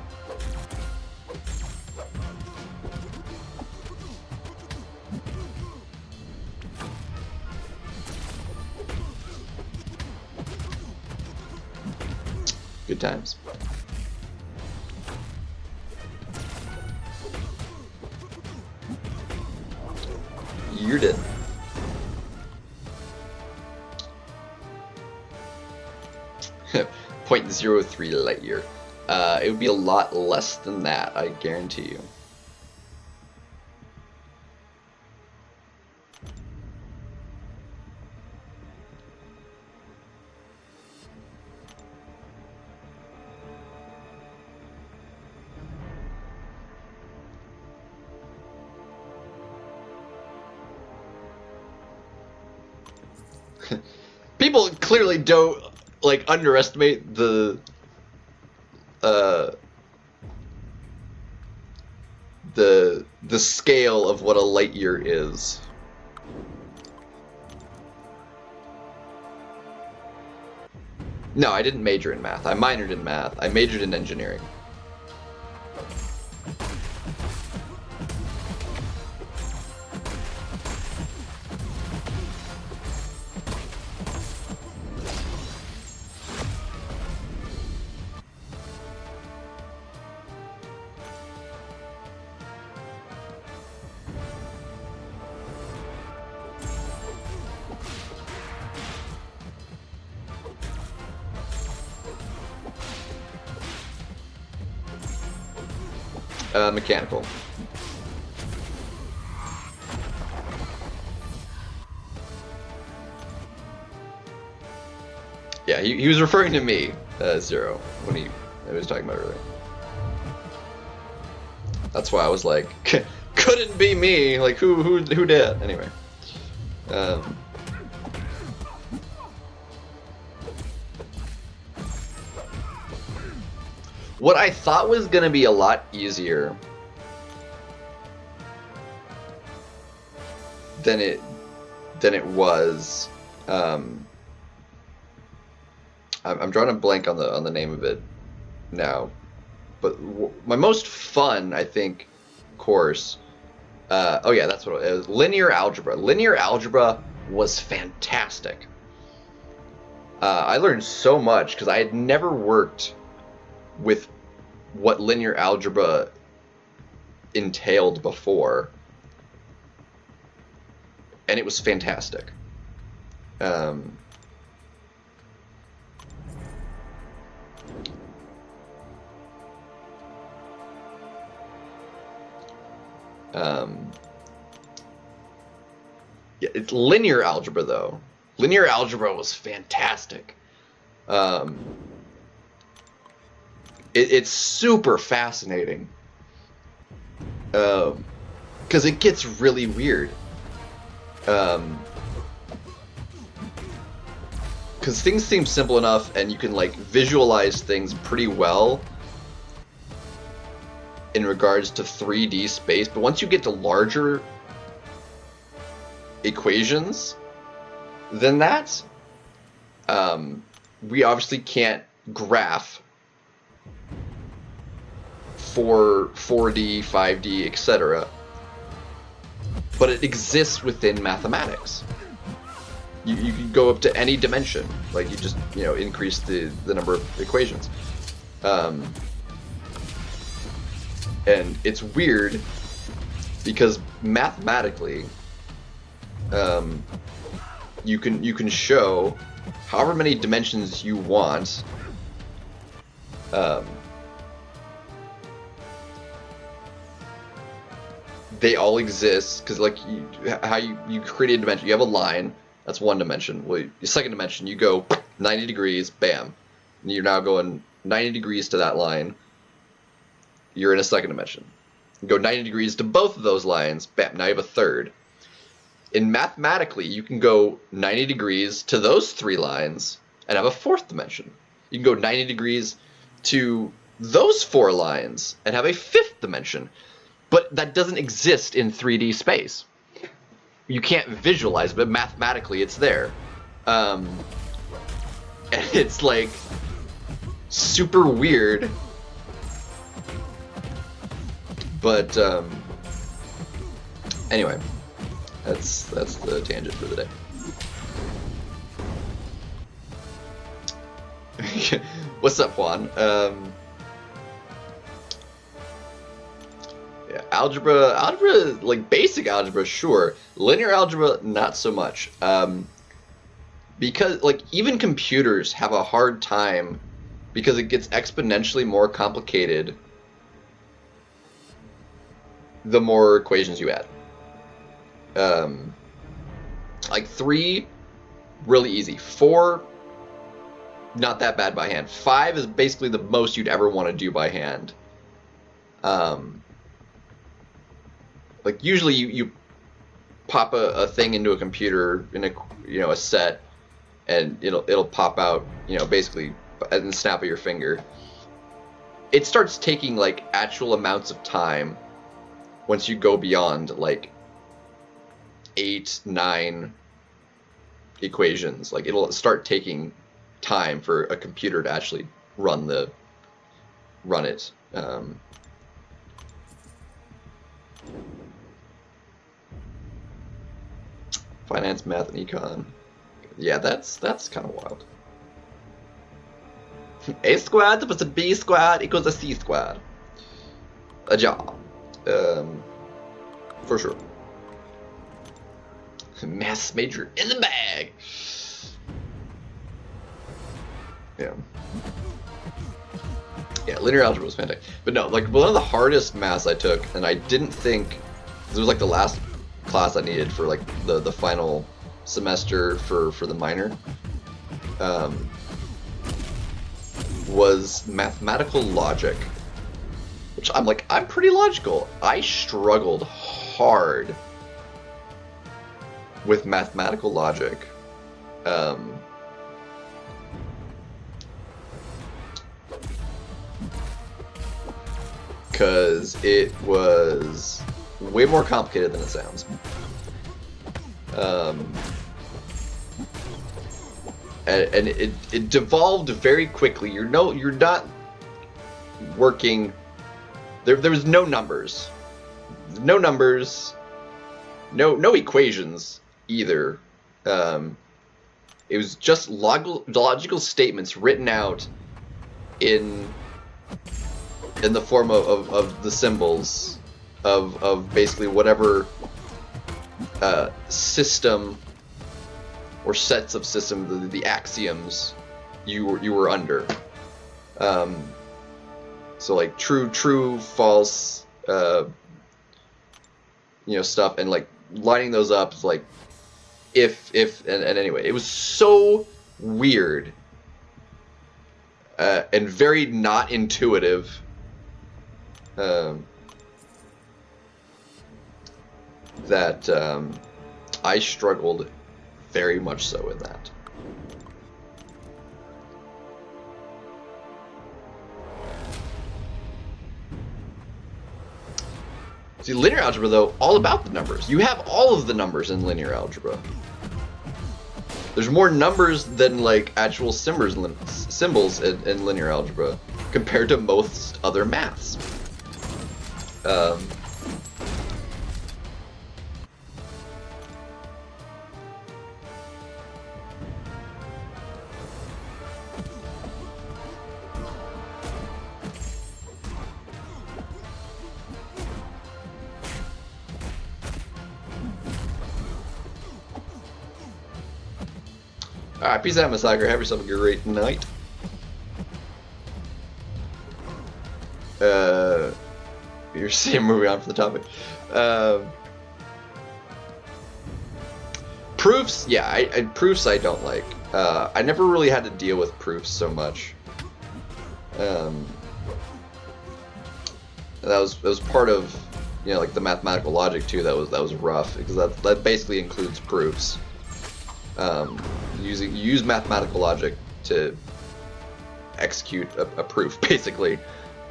Speaker 1: Good times. You're dead. .03 light year. It would be a lot less than that, I guarantee you. People clearly don't like underestimate the scale of what a light year is. No, I didn't major in math. I minored in math. I majored in engineering. Mechanical. Yeah, he was referring to me, Zero, when he was talking about earlier. That's why I was like, couldn't be me. Like, who did? Anyway. What I thought was gonna be a lot easier than it was. I'm drawing a blank on the name of it now, but my most fun, I think, course. Oh yeah, that's what it was. Linear algebra. Linear algebra was fantastic. I learned so much because I had never worked with what linear algebra entailed before, and it was fantastic. Yeah, it's linear algebra though. Linear algebra was fantastic. It's super fascinating because it gets really weird. Because things seem simple enough, and you can like visualize things pretty well in regards to 3D space. But once you get to larger equations than that, we obviously can't graph for 4D, 5D, etc. But it exists within mathematics. You can go up to any dimension, like you just increase the number of equations, and it's weird because mathematically, you can show however many dimensions you want. They all exist because, like, how you create a dimension. You have a line. That's one dimension. Well, the second dimension, you go 90 degrees, bam. And you're now going 90 degrees to that line. You're in a second dimension. You go 90 degrees to both of those lines, bam. Now you have a third. And mathematically, you can go 90 degrees to those 3 lines and have a fourth dimension. You can go 90 degrees to those 4 lines and have a fifth dimension. But that doesn't exist in 3D space. You can't visualize it, but mathematically it's there. And and it's like super weird. But anyway, that's the tangent for the day. What's up, Juan? Yeah, algebra, like basic algebra, sure. Linear algebra, not so much. Because like even computers have a hard time because it gets exponentially more complicated the more equations you add. Like 3, really easy. 4, not that bad by hand. 5 is basically the most you'd ever want to do by hand. Like usually you pop a thing into a computer in a set, and it'll pop out basically in the snap of your finger. It starts taking like actual amounts of time once you go beyond like 8, 9 equations. Like it'll start taking time for a computer to actually run it. Finance, math, and econ. Yeah, that's kind of wild. A squared plus a B squared equals a C squared. A job. For sure. Maths major in the bag. Yeah. Yeah, linear algebra was fantastic. But no, like one of the hardest maths I took, and I didn't think, it was like the last class I needed for like the final semester for the minor, was mathematical logic, which I'm pretty logical. I struggled hard with mathematical logic. Because it was way more complicated than it sounds. And it devolved very quickly. You're not working. There was no numbers, no equations either. It was just logical statements written out in the form of the symbols of basically whatever system or sets of systems, the axioms you were under. So like true, false, stuff, and like lining those up, like if and anyway, it was so weird and very not intuitive. That I struggled very much so in that. See, linear algebra, though, all about the numbers. You have all of the numbers in linear algebra. There's more numbers than like actual symbols in linear algebra compared to most other maths. Alright, peace out, Massacre. Have yourself a great night. You're seeing moving on from the topic. Proofs, yeah, proofs I don't like. I never really had to deal with proofs so much. That was part of, like the mathematical logic too. That was rough because that basically includes proofs. You use mathematical logic to execute a proof, basically,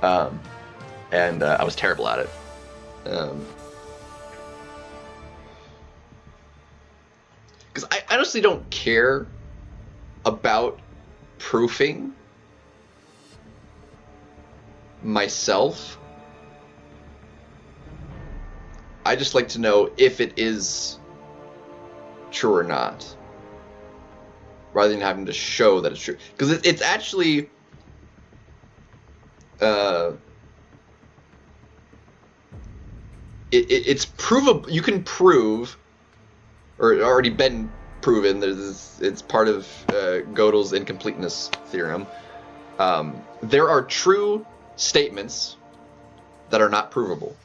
Speaker 1: and I was terrible at it. Because I honestly don't care about proofing myself. I just like to know if it is true or not, rather than having to show that it's true. Because it's actually it's provable. You can prove, or it already been proven. It's part of Gödel's incompleteness theorem. There are true statements that are not provable.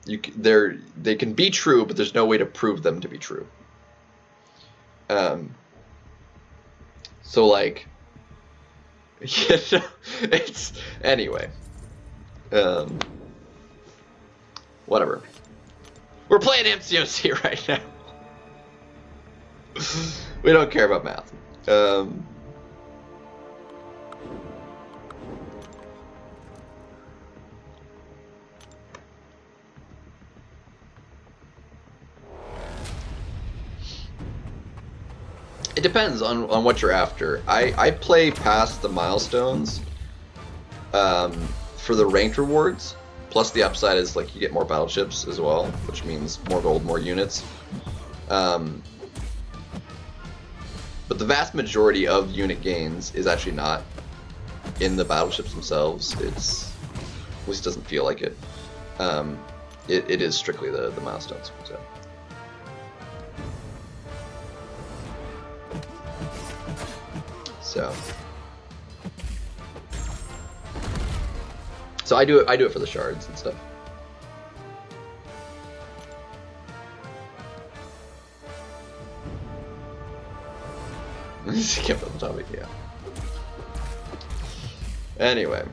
Speaker 1: They can be true, but there's no way to prove them to be true. So like, it's anyway. Whatever. We're playing MCOC right now. We don't care about math. It depends on what you're after. I play past the milestones for the ranked rewards. Plus the upside is like you get more battleships as well, which means more gold, more units. But the vast majority of unit gains is actually not in the battleships themselves. It's, at least it doesn't feel like it. It is strictly the milestones. So I do it for the shards and stuff. Skip on the topic, yeah. Anyway.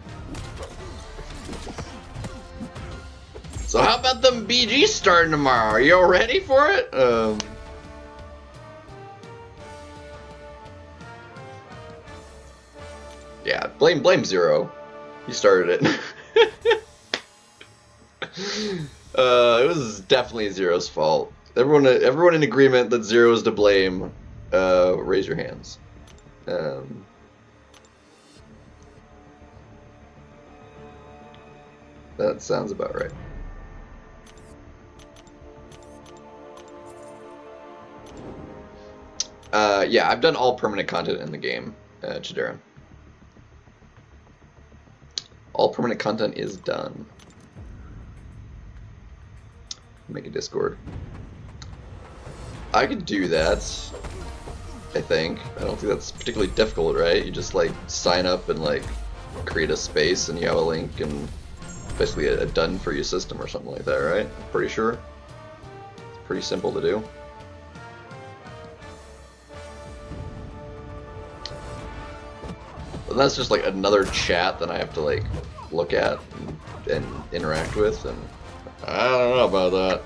Speaker 1: So how about them BGs starting tomorrow? Are you all ready for it? Yeah, blame Zero. He started it. It was definitely Zero's fault. Everyone in agreement that Zero is to blame. Raise your hands. That sounds about right. Yeah, I've done all permanent content in the game, Chidera. All permanent content is done. Make a Discord. I could do that, I think. I don't think that's particularly difficult, right? You just like sign up and like create a space and you have a link and basically a done for you system or something like that, right? I'm pretty sure. It's pretty simple to do. And that's just like another chat that I have to like look at and interact with, and I don't know about that.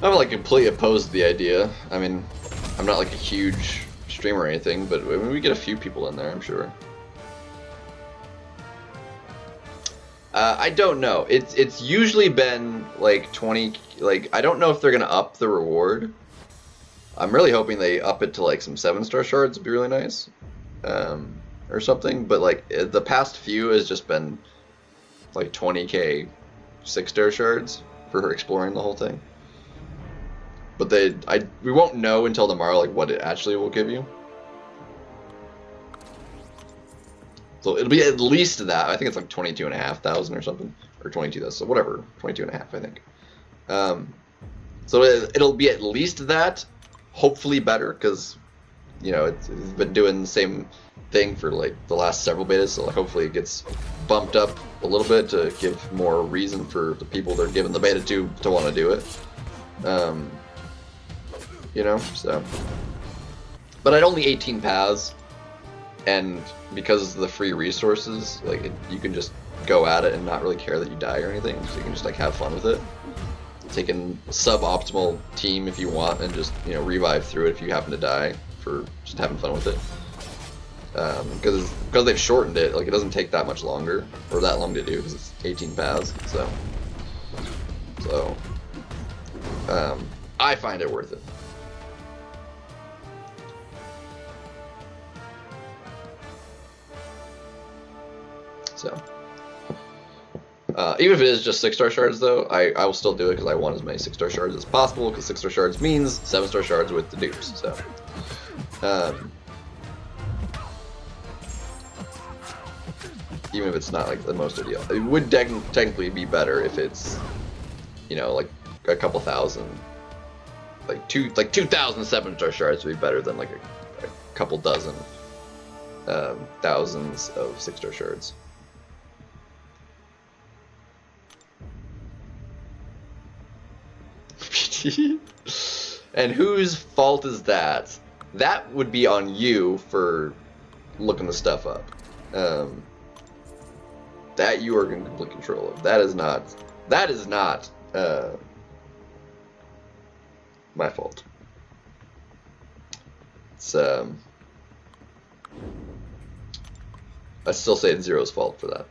Speaker 1: I'm like completely opposed to the idea. I mean, I'm not like a huge streamer or anything, but I mean, we get a few people in there, I'm sure. I don't know. It's usually been like 20. Like, I don't know if they're gonna up the reward. I'm really hoping they up it to like some 7-star shards. Would be really nice, or something. But like the past few has just been like 20k 6-star shards for exploring the whole thing. But we won't know until tomorrow like what it actually will give you. So it'll be at least that. I think it's like 22,500 or something, or 22,000. So whatever, 22.5, I think. So it'll be at least that. Hopefully better, because you know it's been doing the same thing for like the last several betas. So like hopefully it gets bumped up a little bit to give more reason for the people they're giving the beta to want to do it. You know, so. But at only 18 paths. And because of the free resources, like you can just go at it and not really care that you die or anything. So you can just like have fun with it. Take a suboptimal team if you want, and just revive through it if you happen to die for just having fun with it. because they've shortened it. Like, it doesn't take that much longer, or that long to do, because it's 18 paths. So I find it worth it. So, even if it is just 6-star shards, though, I will still do it because I want as many 6-star shards as possible, because 6-star shards means 7-star shards with the dupes. So, even if it's not like the most ideal, it would technically be better if it's, you know, like a couple thousand, like 2,000 7-star shards would be better than like a couple dozen thousands of 6-star shards. And whose fault is that? That would be on you for looking the stuff up. That you are in complete control of. That is not my fault. It's I still say it's Zero's fault for that.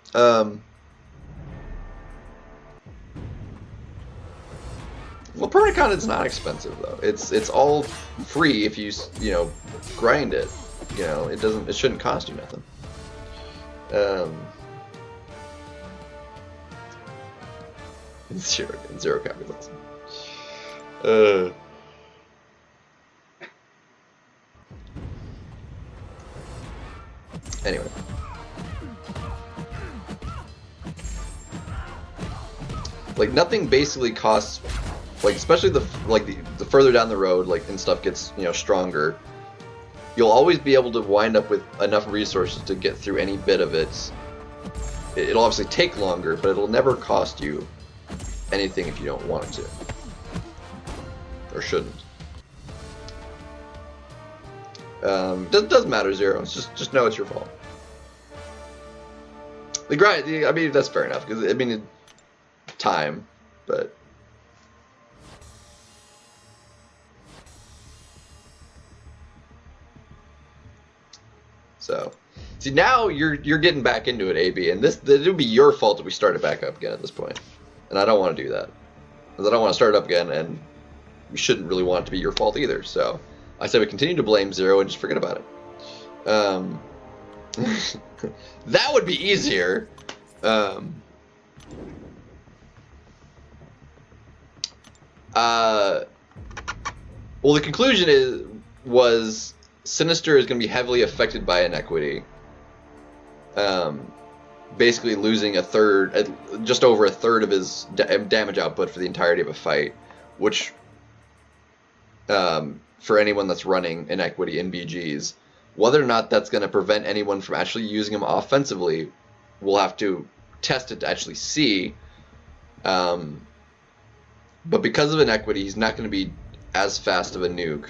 Speaker 1: Well, permanent content's not expensive though. It's all free if you know, grind it. You know, it shouldn't cost you nothing. Zero capitalism. Anyway. Like, nothing basically costs, like, especially the further down the road, like, and stuff gets, you know, stronger, you'll always be able to wind up with enough resources to get through any bit of it. It'll obviously take longer, but it'll never cost you anything if you don't want it to. Or shouldn't. Doesn't matter, Zero. It's just know it's your fault. The grind, I mean, that's fair enough, because, I mean, time, but... So, see, now you're getting back into it, AB, and it would be your fault if we started back up again at this point. And I don't want to do that. Because I don't want to start it up again, and we shouldn't really want it to be your fault either. So, I said we continue to blame Zero and just forget about it. That would be easier. Well, the conclusion was Sinister is going to be heavily affected by inequity. Basically losing just over a third of his damage output for the entirety of a fight, which, for anyone that's running inequity in BGs, whether or not that's going to prevent anyone from actually using him offensively, we'll have to test it to actually see. But because of inequity, he's not going to be as fast of a nuke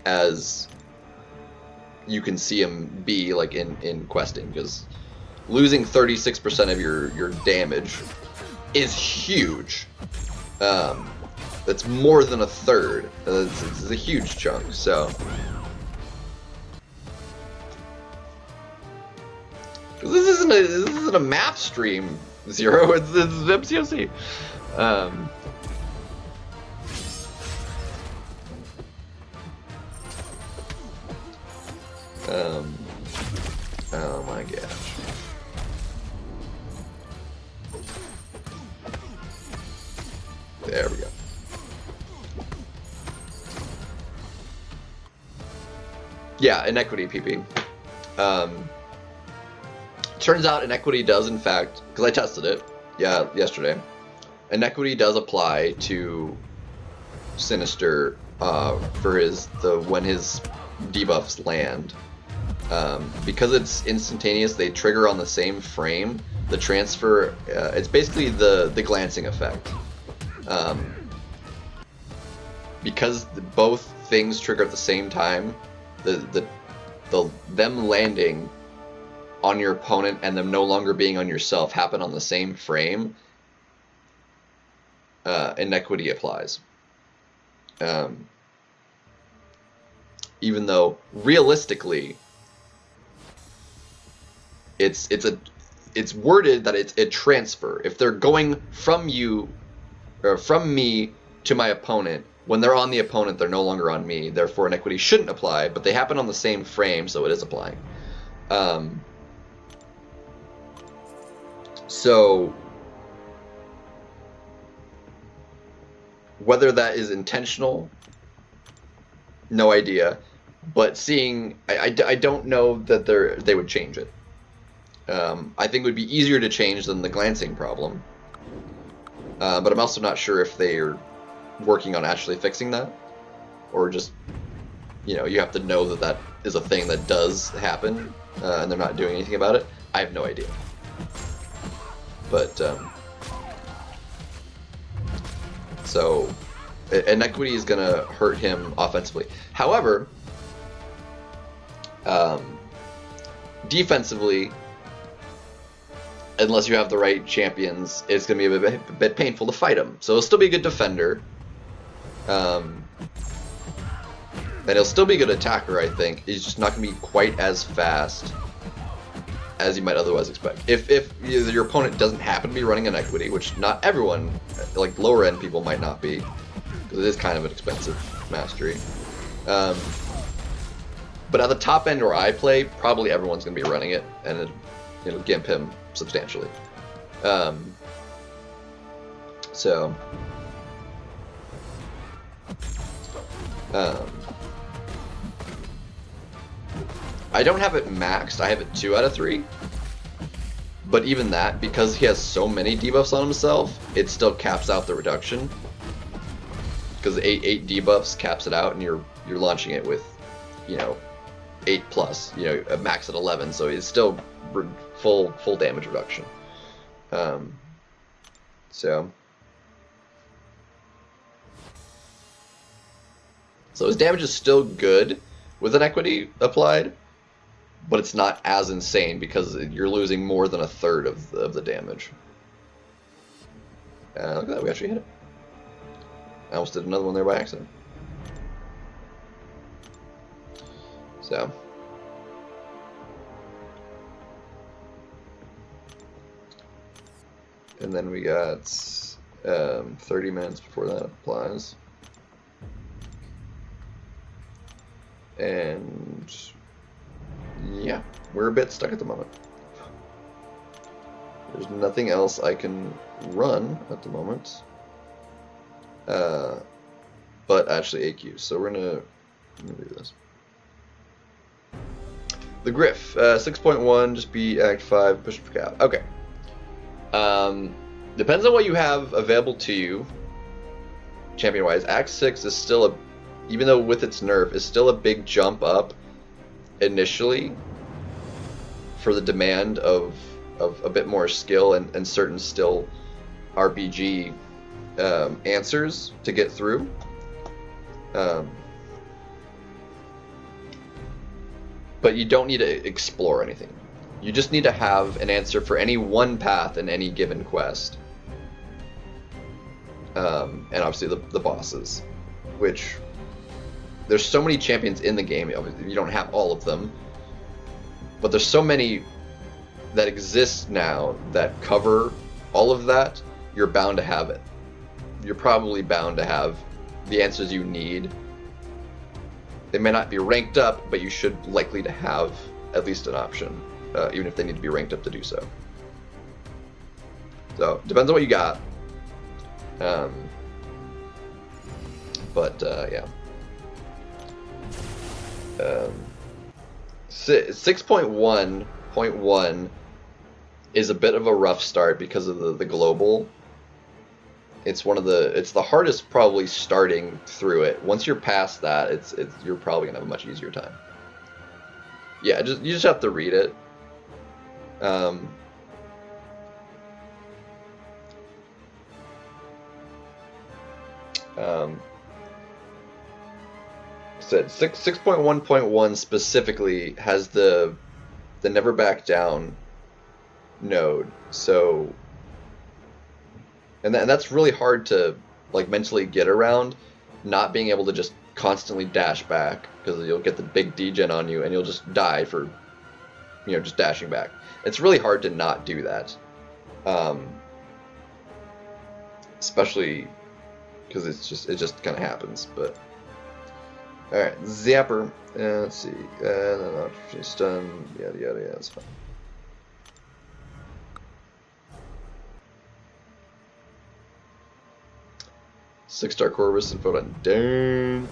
Speaker 1: as you can see him be, like, in questing, because losing 36% of your damage is huge. That's more than a third. It's a huge chunk, so... This isn't a map stream, Zero. It's MCOC. Oh my gosh. There we go. Yeah, inequity PP. Turns out inequity does, in fact, because I tested it, yesterday. Inequity does apply to Sinister for when his debuffs land. Because it's instantaneous, they trigger on the same frame. The transfer, it's basically the glancing effect. Because both things trigger at the same time, them landing on your opponent and them no longer being on yourself happen on the same frame, inequity applies. even though realistically it's worded that it's a transfer. If they're going from you or from me to my opponent, when they're on the opponent, they're no longer on me. Therefore, inequity shouldn't apply, but they happen on the same frame, so it is applying. So whether that is intentional, no idea. But seeing, I don't know that they would change it. I think it would be easier to change than the glancing problem. But I'm also not sure if they're working on actually fixing that, or just, you know, you have to know that that is a thing that does happen, and they're not doing anything about it. I have no idea. But so inequity is gonna hurt him offensively. However, defensively, unless you have the right champions, it's going to be a bit painful to fight him. So he'll still be a good defender. And he'll still be a good attacker, I think. He's just not going to be quite as fast as you might otherwise expect. If your opponent doesn't happen to be running inequity, which not everyone, like lower end people might not be, because it is kind of an expensive mastery. But at the top end where I play, probably everyone's going to be running it, and it'll gimp him substantially. So I don't have it maxed. I have it 2 out of 3. But even that, because he has so many debuffs on himself, it still caps out the reduction. Because 8 debuffs caps it out, and you're launching it with, you know, 8 plus, you know, a max at 11, so it's still full damage reduction. So his damage is still good with inequity applied, but it's not as insane because you're losing more than a third of the damage. Look at that, we actually hit it. I almost did another one there by accident. So and then we got 30 minutes before that applies. And yeah, we're a bit stuck at the moment. There's nothing else I can run at the moment. But actually AQ. So we're gonna do this. The Griff, 6.1, just be Act 5, push for cap. Okay. Depends on what you have available to you, champion-wise. Act 6 is still a, even though with its nerf, is still a big jump up initially for the demand of a bit more skill and certain still RPG answers to get through. But you don't need to explore anything. You just need to have an answer for any one path in any given quest. And obviously the bosses, which there's so many champions in the game. Obviously you don't have all of them, but there's so many that exist now that cover all of that. You're bound to have it. You're probably bound to have the answers you need. They may not be ranked up, but you should likely to have at least an option, even if they need to be ranked up to do so. So, depends on what you got. Yeah. 6.1.1 is a bit of a rough start because of the global. It's the hardest probably starting through it. Once you're past that, you're probably gonna have a much easier time. Yeah, you just have to read it. Said 6.1.1 specifically has the never back down node, so and that's really hard to like mentally get around, not being able to just constantly dash back, because you'll get the big degen on you, and you'll just die for, you know, just dashing back. It's really hard to not do that. Especially because it just kind of happens. But all right, Zapper. Let's see. No, stun. Yada yada. Yeah, that's fine. Six-star Corvus and Photon down.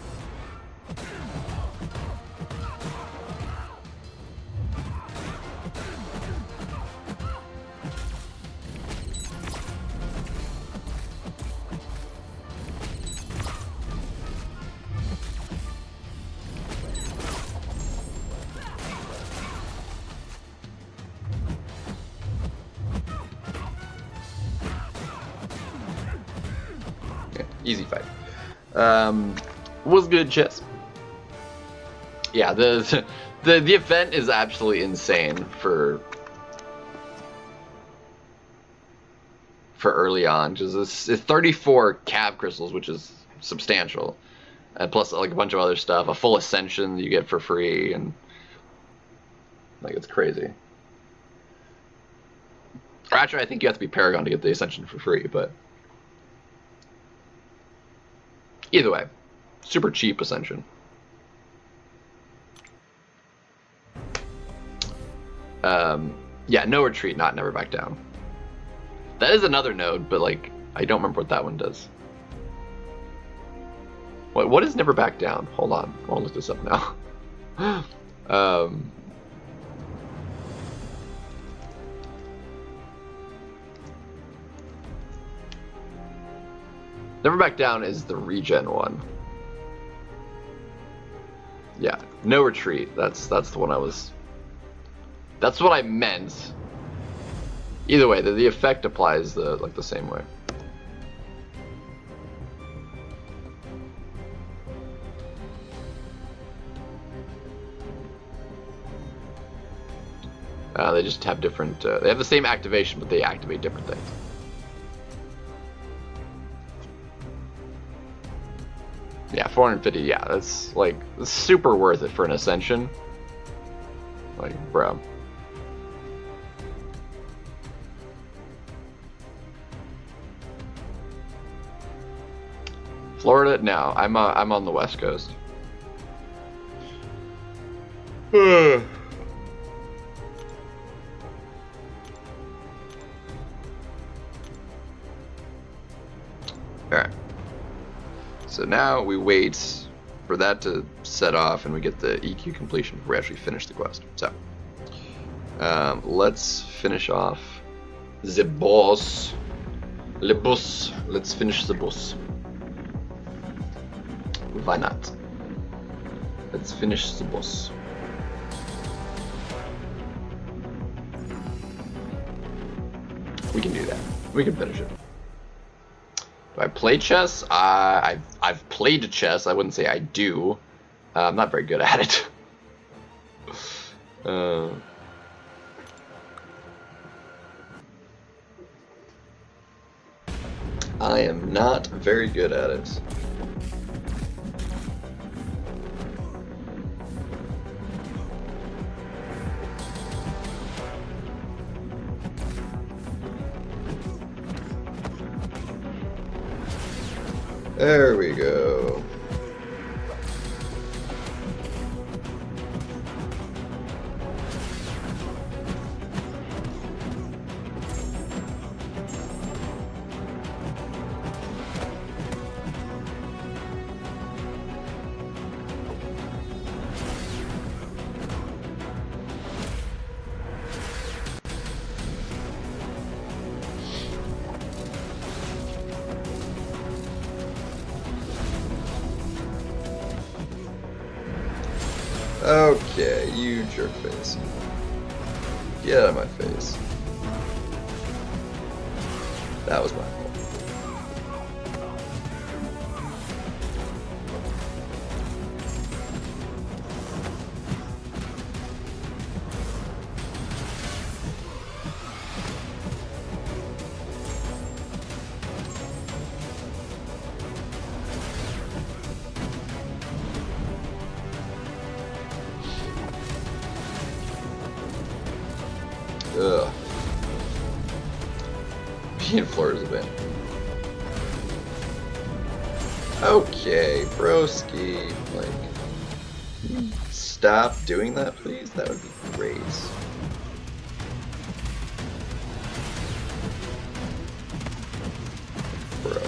Speaker 1: Easy fight. Was good, chess. Yeah, the event is absolutely insane for early on, because it's 34 cav crystals, which is substantial, and plus like a bunch of other stuff, a full ascension you get for free, and like it's crazy. Or actually, I think you have to be Paragon to get the ascension for free, but either way, super cheap ascension. Yeah, no retreat, not never back down. That is another node, but like I don't remember what that one does. What is never back down? Hold on, I want to look this up now. Never back down is the regen one. Yeah, no retreat. That's the one I was. That's what I meant. Either way, the effect applies the same way. They just have different. They have the same activation, but they activate different things. Yeah, 450. Yeah, that's like super worth it for an ascension. Like, bro. Florida? No, I'm on the West Coast. All right. So now we wait for that to set off, and we get the EQ completion before we actually finish the quest. So let's finish off the boss. Le boss. Let's finish the boss. Why not? Let's finish the boss. We can do that. We can finish it. Do I play chess? I've played chess. I wouldn't say I do. I'm not very good at it. I am not very good at it. There we go. Okay, you jerk face. Get out of my face. That was my fault. Ugh. Being Florida's a bit. Okay, broski. Like, stop doing that, please. That would be great. Bro.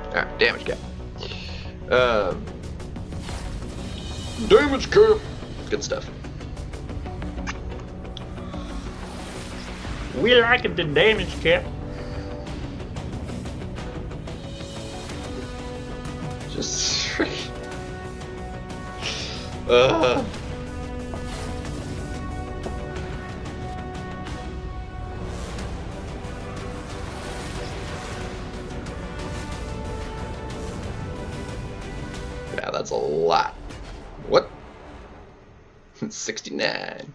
Speaker 1: Alright, damage cap. Damage cap! Good stuff.
Speaker 2: We like it, the damage cap.
Speaker 1: Just... Yeah, that's a lot. What? 69.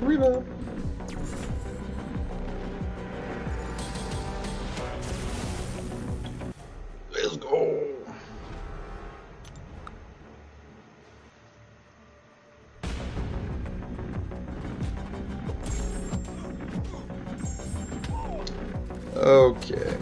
Speaker 1: Reload. Let's go. Okay.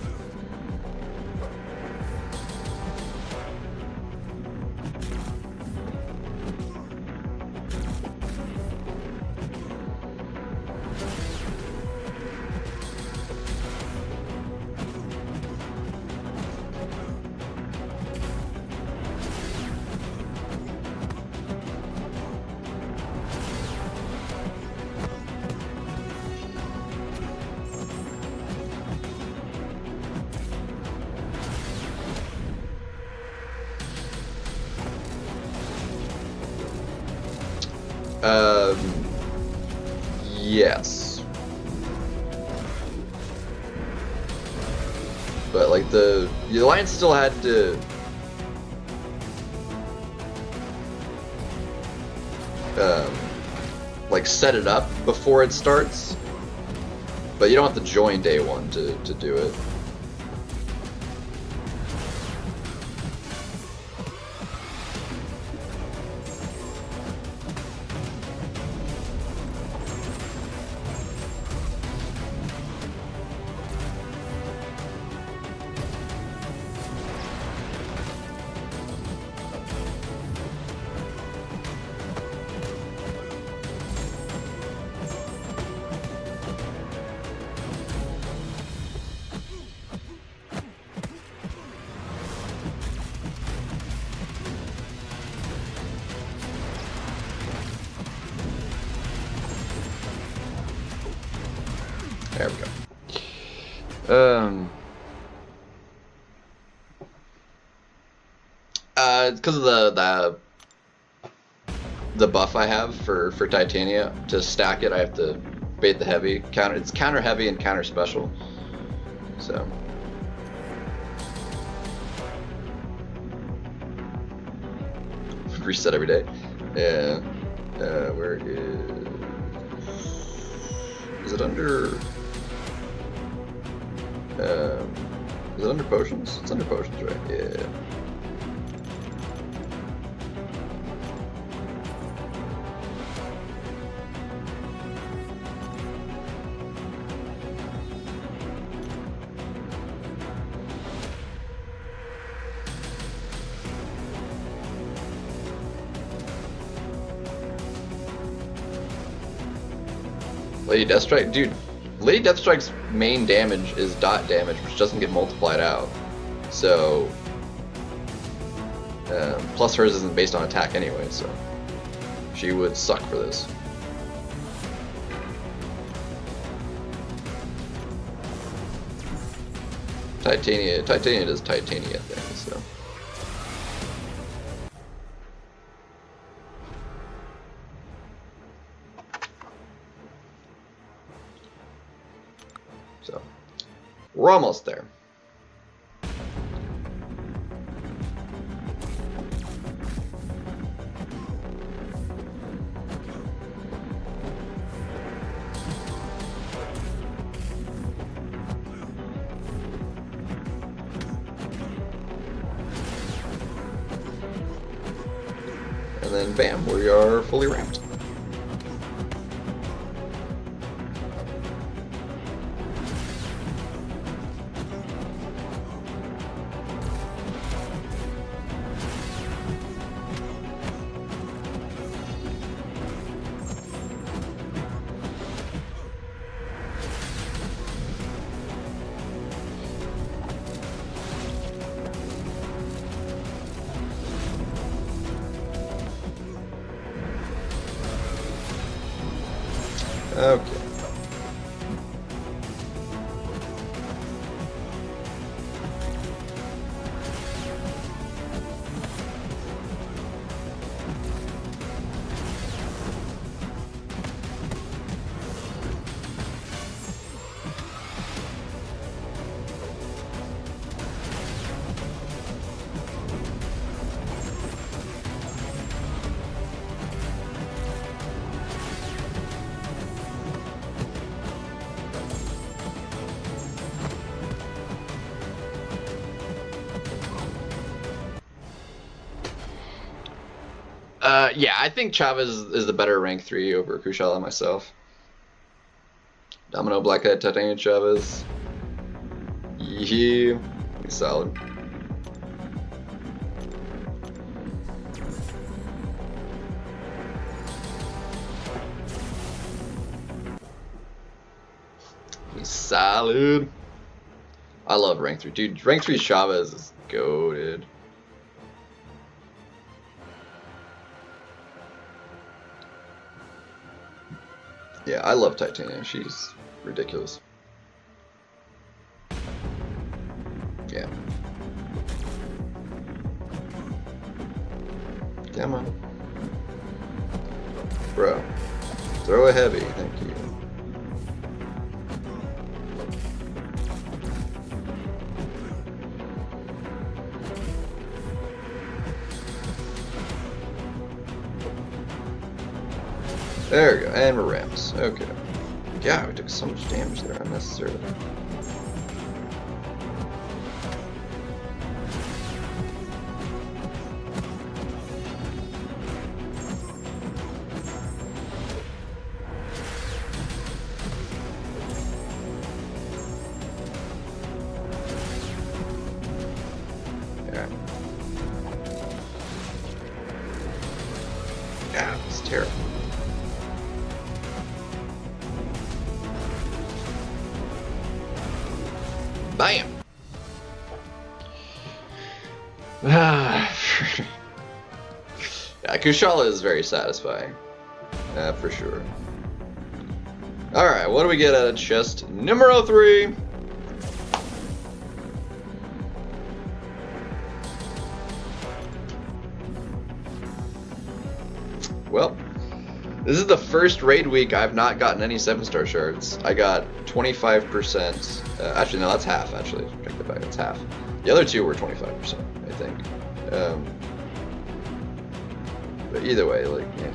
Speaker 1: Yes. But like the Alliance still had to like set it up before it starts. But you don't have to join day one to do it. There we go. It's because of the buff I have for Titania. To stack it, I have to bait the heavy. It's counter heavy and counter special. So. Reset every day. Yeah. Where is it under? Is it under potions? It's under potions, right? Yeah. Lady Deathstrike, dude. Lady Deathstrike's main damage is dot damage, which doesn't get multiplied out. So, plus hers isn't based on attack anyway, so she would suck for this. Titania does Titania things, so. So, we're almost there. and then bam, we are fully ranked. Okay. Yeah, I think Chavez is the better rank 3 over Kushala myself. Domino, Blackhead, Titanium, Chavez. Yeah, he's solid. He's solid. I love rank 3. Dude, rank 3 Chavez is goated. Yeah, I love Titania. She's ridiculous. Yeah. Come on. Bro. Throw a heavy, thank you. There we go, and we're ramps. Okay. Yeah, we took so much damage there unnecessarily. Yeah. Yeah, it's terrible. Bam! Yeah, Kushala is very satisfying. For sure. Alright, what do we get out of chest numero 3? Well, this is the first raid week I've not gotten any 7-star shards. I got 25%. Actually, no, that's half, actually. Check that back, that's half. The other two were 25%, I think. But either way, like, yeah.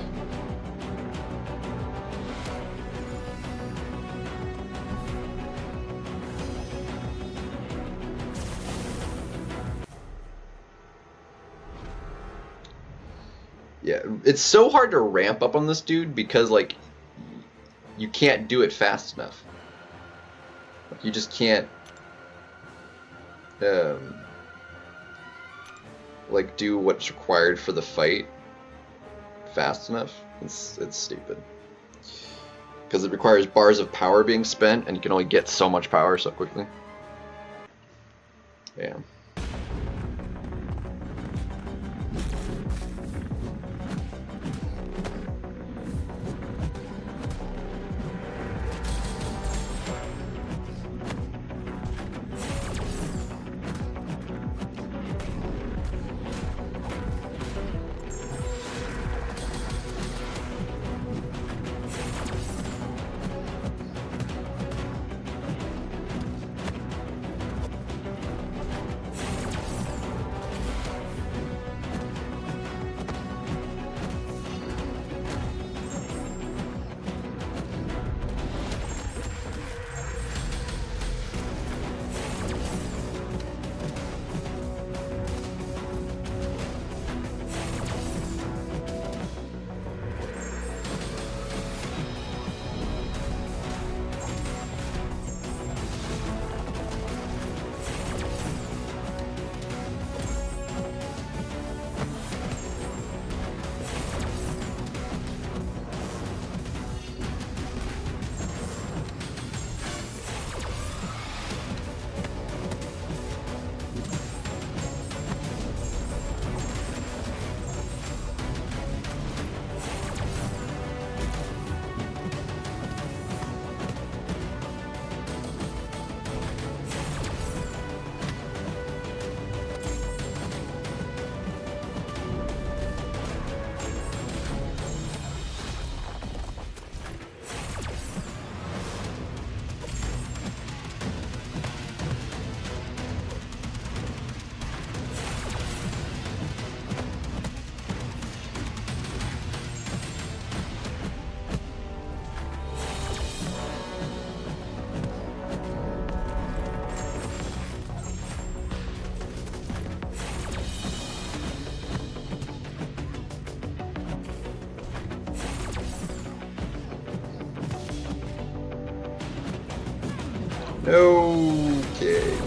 Speaker 1: Yeah, it's so hard to ramp up on this dude because, like, you can't do it fast enough. Like, you just can't, like, do what's required for the fight fast enough. It's stupid. Because it requires bars of power being spent, and you can only get so much power so quickly. Yeah. Okay.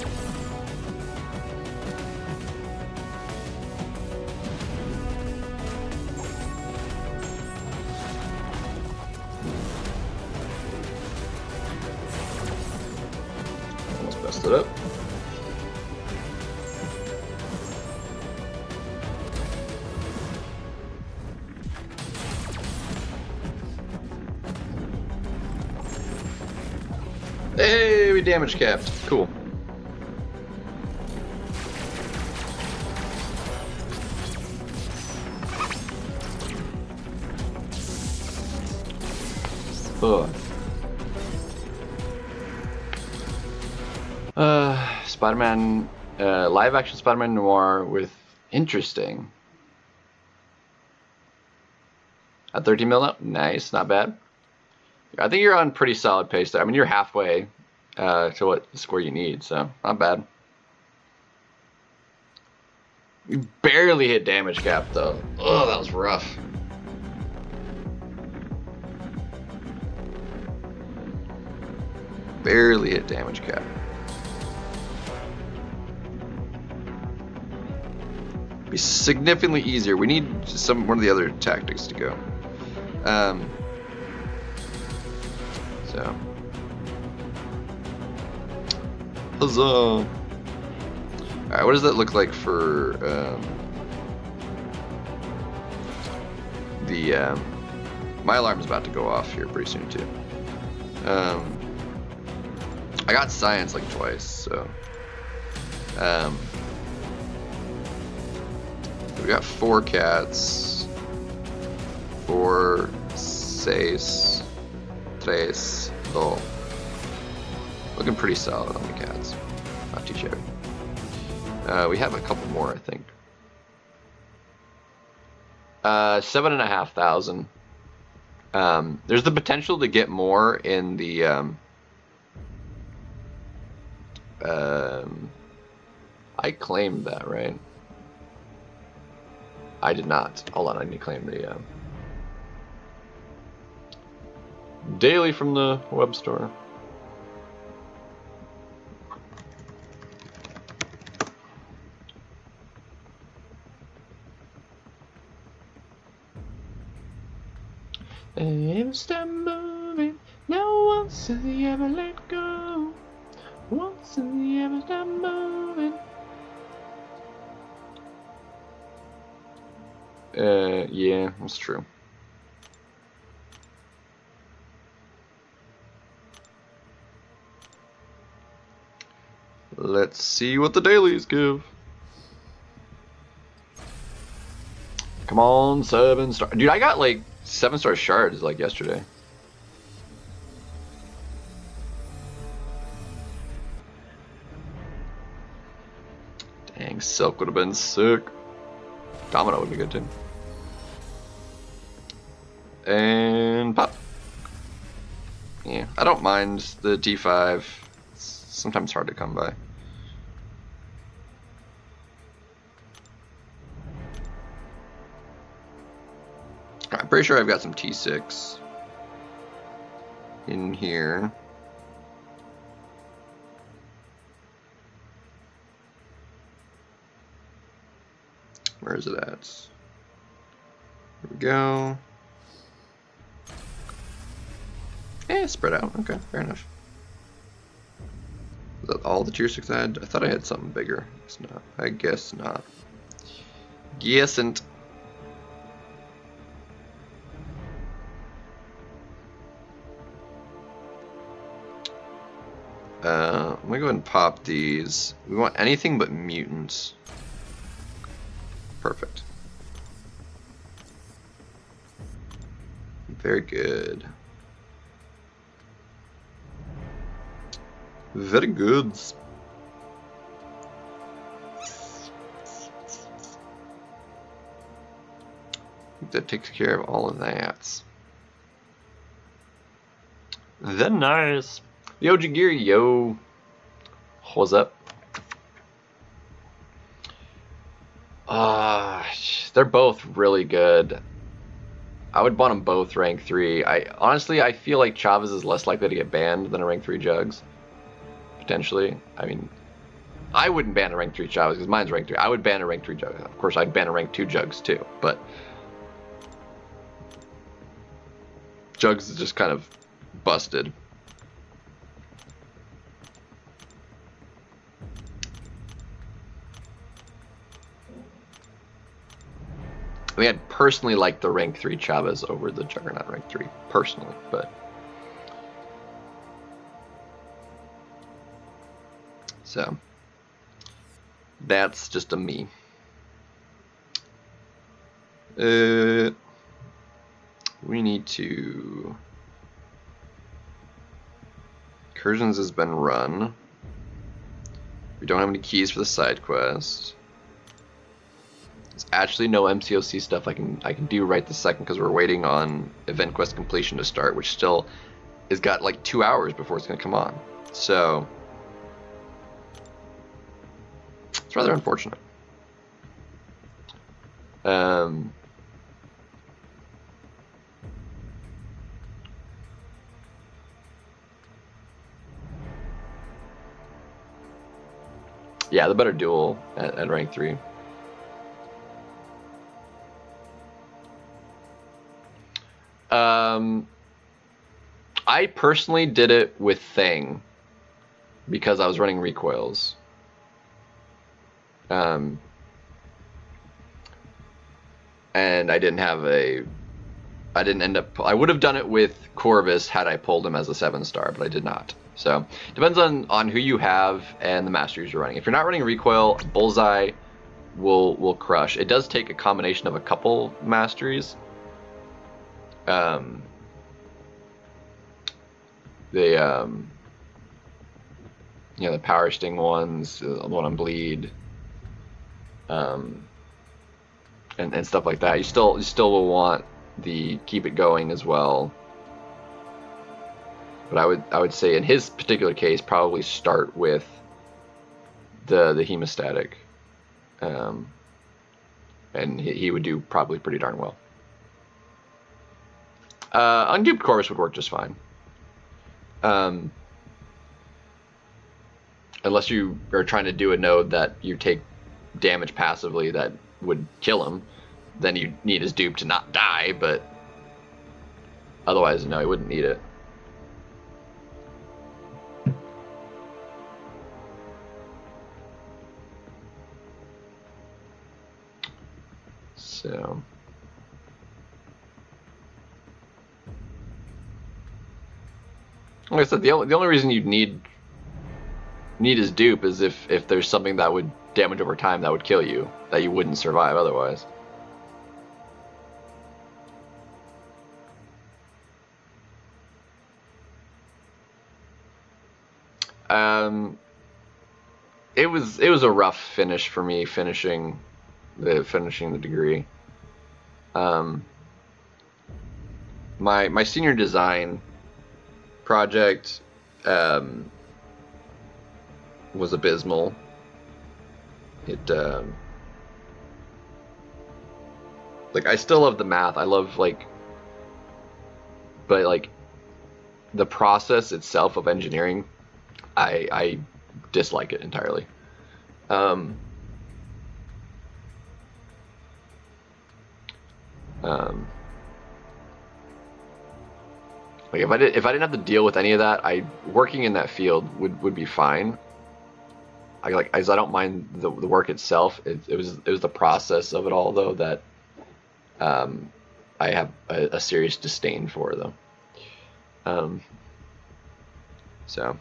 Speaker 1: Almost messed it up. Hey, we damage capped. Cool. Ugh. Spider-Man, live-action Spider-Man Noir with interesting. At 13 mil now? Nice, not bad. I think you're on pretty solid pace there. I mean, you're halfway to what score you need, so not bad. You barely hit damage cap, though. Oh, that was rough. Barely hit damage cap. Be significantly easier. We need one of the other tactics to go. So. Huzzah! Alright, what does that look like for my alarm's about to go off here pretty soon too. I got science like twice, so we got 4 cats, 4, 6, 3, 2. Looking pretty solid on the cats. Not too shabby. We have a couple more, I think. 7,500. There's the potential to get more in the I claimed that, right? I did not. Hold on, I need to claim the daily from the web store. Ever stop moving? No, once have you ever let go? Once have you ever stop moving? Yeah, that's true. Let's see what the dailies give. Come on, 7-star. Dude, I got like 7-star shards like yesterday. Dang, Silk would have been sick. Domino would be good too. And pop. Yeah, I don't mind the D5. It's sometimes hard to come by. I'm pretty sure I've got some T6 in here. Where is it at? Here we go. Eh, spread out. Okay, fair enough. Is that all the tier 6 I had? I thought I had something bigger. It's not. I guess not. Guessn't. I'm gonna go ahead and pop these. We want anything but mutants. Perfect. Very good. Very good. I think that takes care of all of that. Then nice. Yo, Jagiri, yo. What's up? They're both really good. I would want them both rank 3. Honestly, I feel like Chavez is less likely to get banned than a rank 3 Jugs. potentially. I mean, I wouldn't ban a rank 3 Chavez because mine's rank 3. I would ban a rank 3 Jugs. Of course, I'd ban a rank 2 Jugs too, but Jugs is just kind of busted. I mean, I'd personally like the rank 3 Chavez over the Juggernaut rank 3, personally, but... So, that's just a me. We need to... Incursions has been run. We don't have any keys for the side quest. There's actually no MCOC stuff I can do right this second because we're waiting on event quest completion to start, which still has got like 2 hours before it's going to come on. So it's rather unfortunate. Yeah, the better duel at rank 3. I personally did it with Thing because I was running recoils. And I didn't have a... I didn't end up... I would have done it with Corvus had I pulled him as a 7-star, but I did not. So, depends on who you have and the masters you're running. If you're not running recoil, Bullseye will crush. It does take a combination of a couple masteries. The Power Sting ones, the one on Bleed, and stuff like that. You still will want the Keep It Going as well. But I would say in his particular case, probably start with the hemostatic, and he would do probably pretty darn well. Unduped Corvus would work just fine. Unless you are trying to do a node that you take damage passively that would kill him, then you need his dupe to not die, but otherwise, no, he wouldn't need it. So... Like I said, the only reason you'd need his dupe is if there's something that would damage over time that would kill you, that you wouldn't survive otherwise. It was a rough finish for me finishing the degree. My senior design project was abysmal. It like I still love the math. I love but like the process itself of engineering, I dislike it entirely. Like if I didn't have to deal with any of that, working in that field would be fine. As I don't mind the work itself. It was the process of it all though that I have a serious disdain for though. So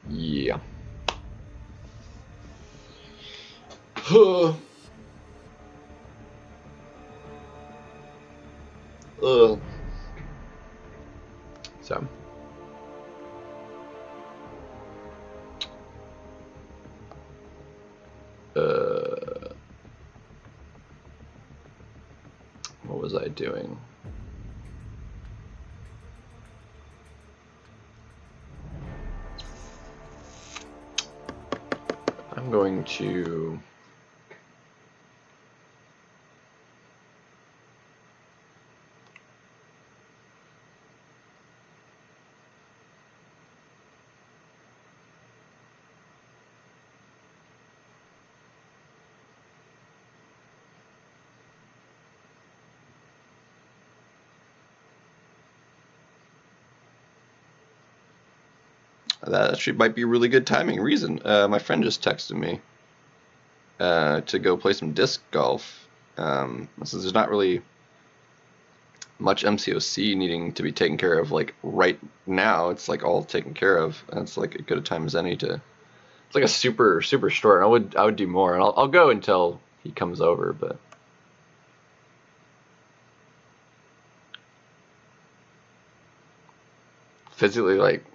Speaker 1: yeah. So what was I doing? I'm going to that actually might be a really good timing reason. My friend just texted me to go play some disc golf. Since there's not really much MCOC needing to be taken care of like right now, it's like all taken care of, and it's like as good a time as any to. It's like a super short. I would do more, and I'll go until he comes over, but. Physically, like,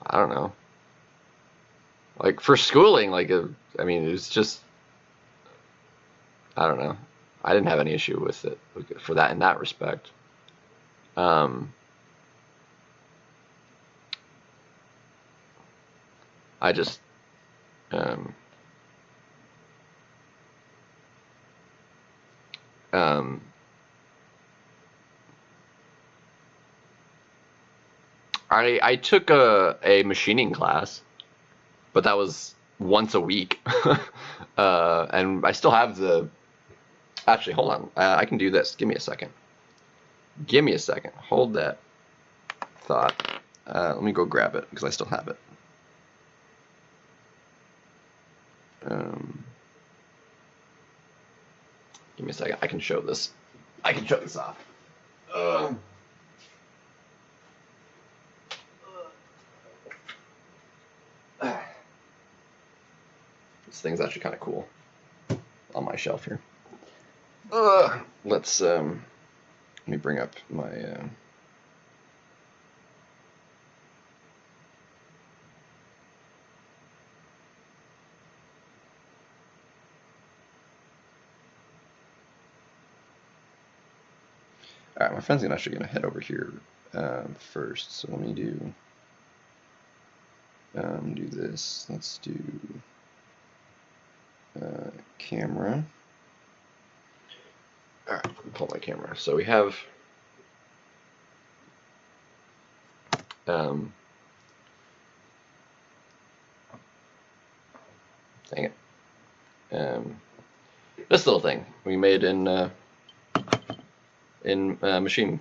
Speaker 1: I don't know. Like, for schooling, like, I mean, it was just, I don't know. I didn't have any issue with it for that in that respect. I just, I took a machining class, but that was once a week, and I still have the. Actually, hold on. I can do this. Give me a second. Give me a second. Hold that thought. Let me go grab it because I still have it. Give me a second. I can show this. I can show this off. This thing's actually kind of cool on my shelf here. Let's let me bring up my all right, my friend's actually gonna head over here first, so let me do this. Let's do camera. All right, let me pull my camera. So we have dang it, this little thing we made in machine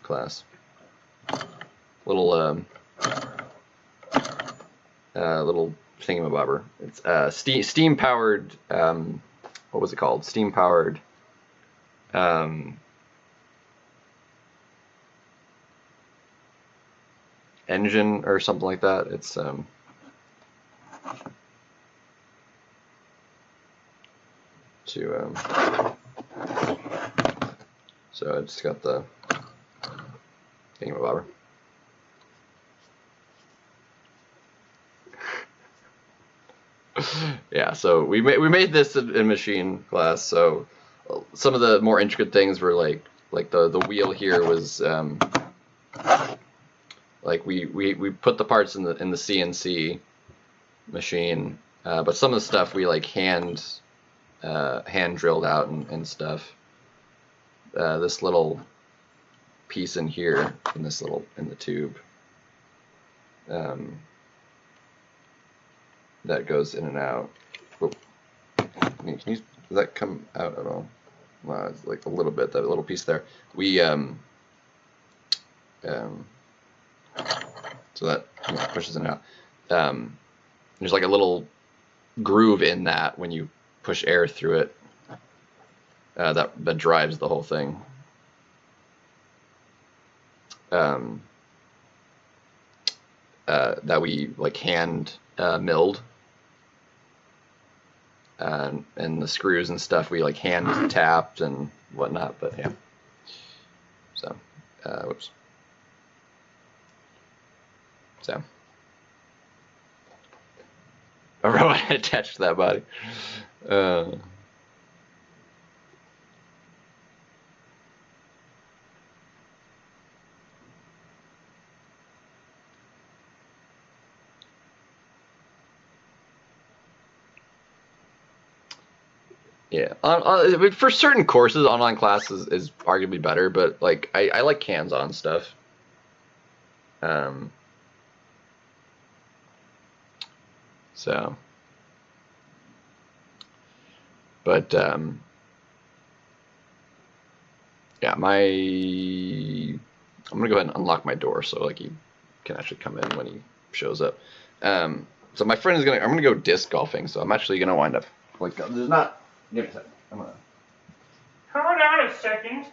Speaker 1: class. Little little thingamabobber. It's steam powered. What was it called? Steam powered. Engine or something like that. It's so it's got the thingamabobber. Yeah, so we made this in machine class. So some of the more intricate things were like the wheel here was like we put the parts in the CNC machine, but some of the stuff we like hand drilled out and stuff. This little piece in here in the tube that goes in and out. Does that come out at all? Well, it's like a little bit, that little piece there. We so that pushes in and out. There's like a little groove in that when you push air through it. That drives the whole thing. That we like hand milled. And the screws and stuff we like hand tapped and whatnot, but yeah. So, whoops. So, a robot attached to that body. Yeah, for certain courses, online classes is arguably better, but like I like hands-on stuff. So, but yeah, I'm gonna go ahead and unlock my door so like he can actually come in when he shows up. So my friend is I'm gonna go disc golfing. So I'm actually gonna wind up like there's not. Give me a second. I'm gonna.
Speaker 2: Hold on a second.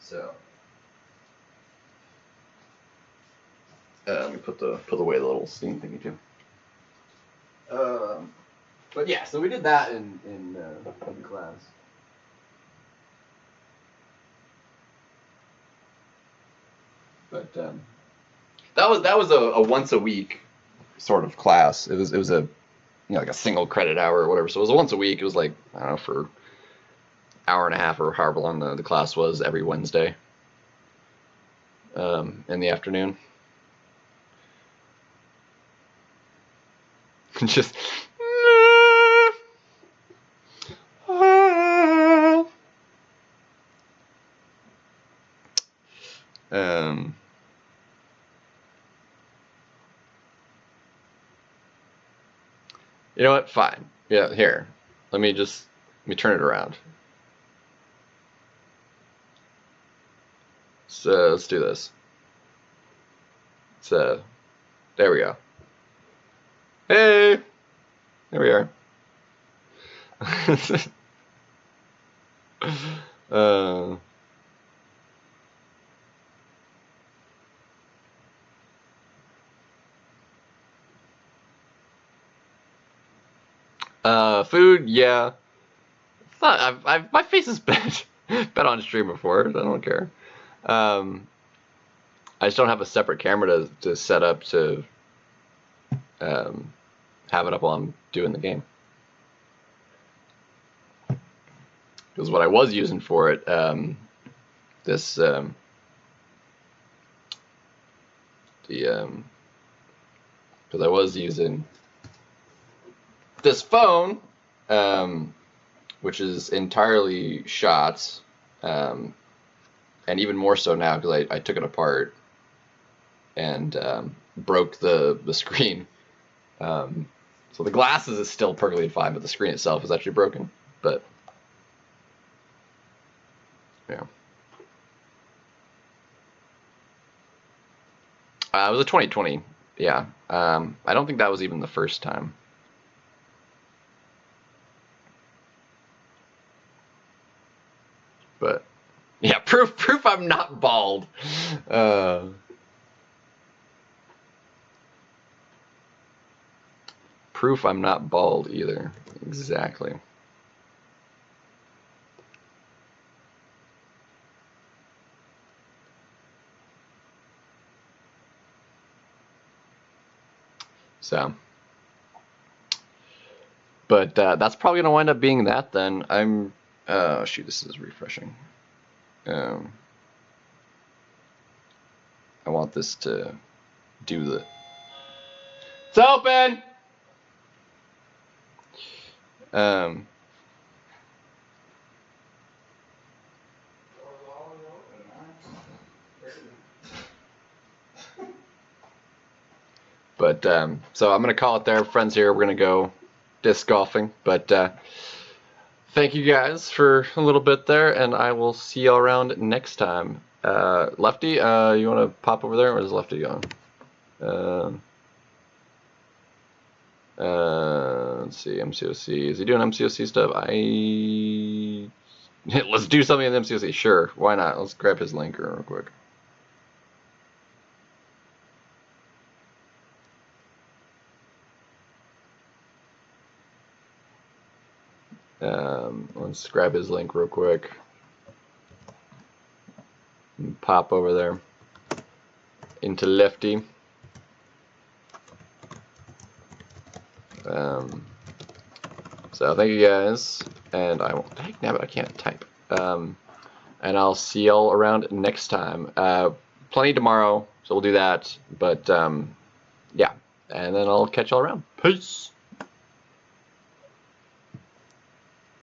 Speaker 1: So let me put away the little steam thingy too. But yeah, so we did that in class. But that was a once a week sort of class. It was a like a single credit hour or whatever. So it was once a week. It was like I don't know for hour and a half or however long the class was every Wednesday in the afternoon. Just you know what? Fine. Yeah, here. Let me turn it around. So let's do this. So there we go. Hey, there we are. Food, yeah. My face has been on stream before. I don't care. I just don't have a separate camera to set up to have it up while I'm doing the game. Because what I was using for it, because I was using this phone, which is entirely shots, and even more so now because I took it apart and broke the screen. So the glasses is still perfectly fine, but the screen itself is actually broken. But yeah, it was a 2020. Yeah, I don't think that was even the first time. But yeah, proof I'm not bald. Proof I'm not bald either. Exactly. So, but that's probably gonna wind up being that then. Shoot, this is refreshing. I want this to do the. It's open. But so I'm gonna call it there, friends. Here we're gonna go disc golfing. But thank you guys for a little bit there, and I will see y'all around next time. Lefty, you want to pop over there, or is Lefty going? Let's see, MCOC. Is he doing MCOC stuff? Let's do something in MCOC. Sure, why not? Let's grab his link real quick. Let's grab his link real quick. And pop over there into Lefty. So thank you guys, and I won't. Dang nabbit, I can't type. And I'll see y'all around next time. Plenty tomorrow, so we'll do that. But yeah, and then I'll catch y'all around. Peace.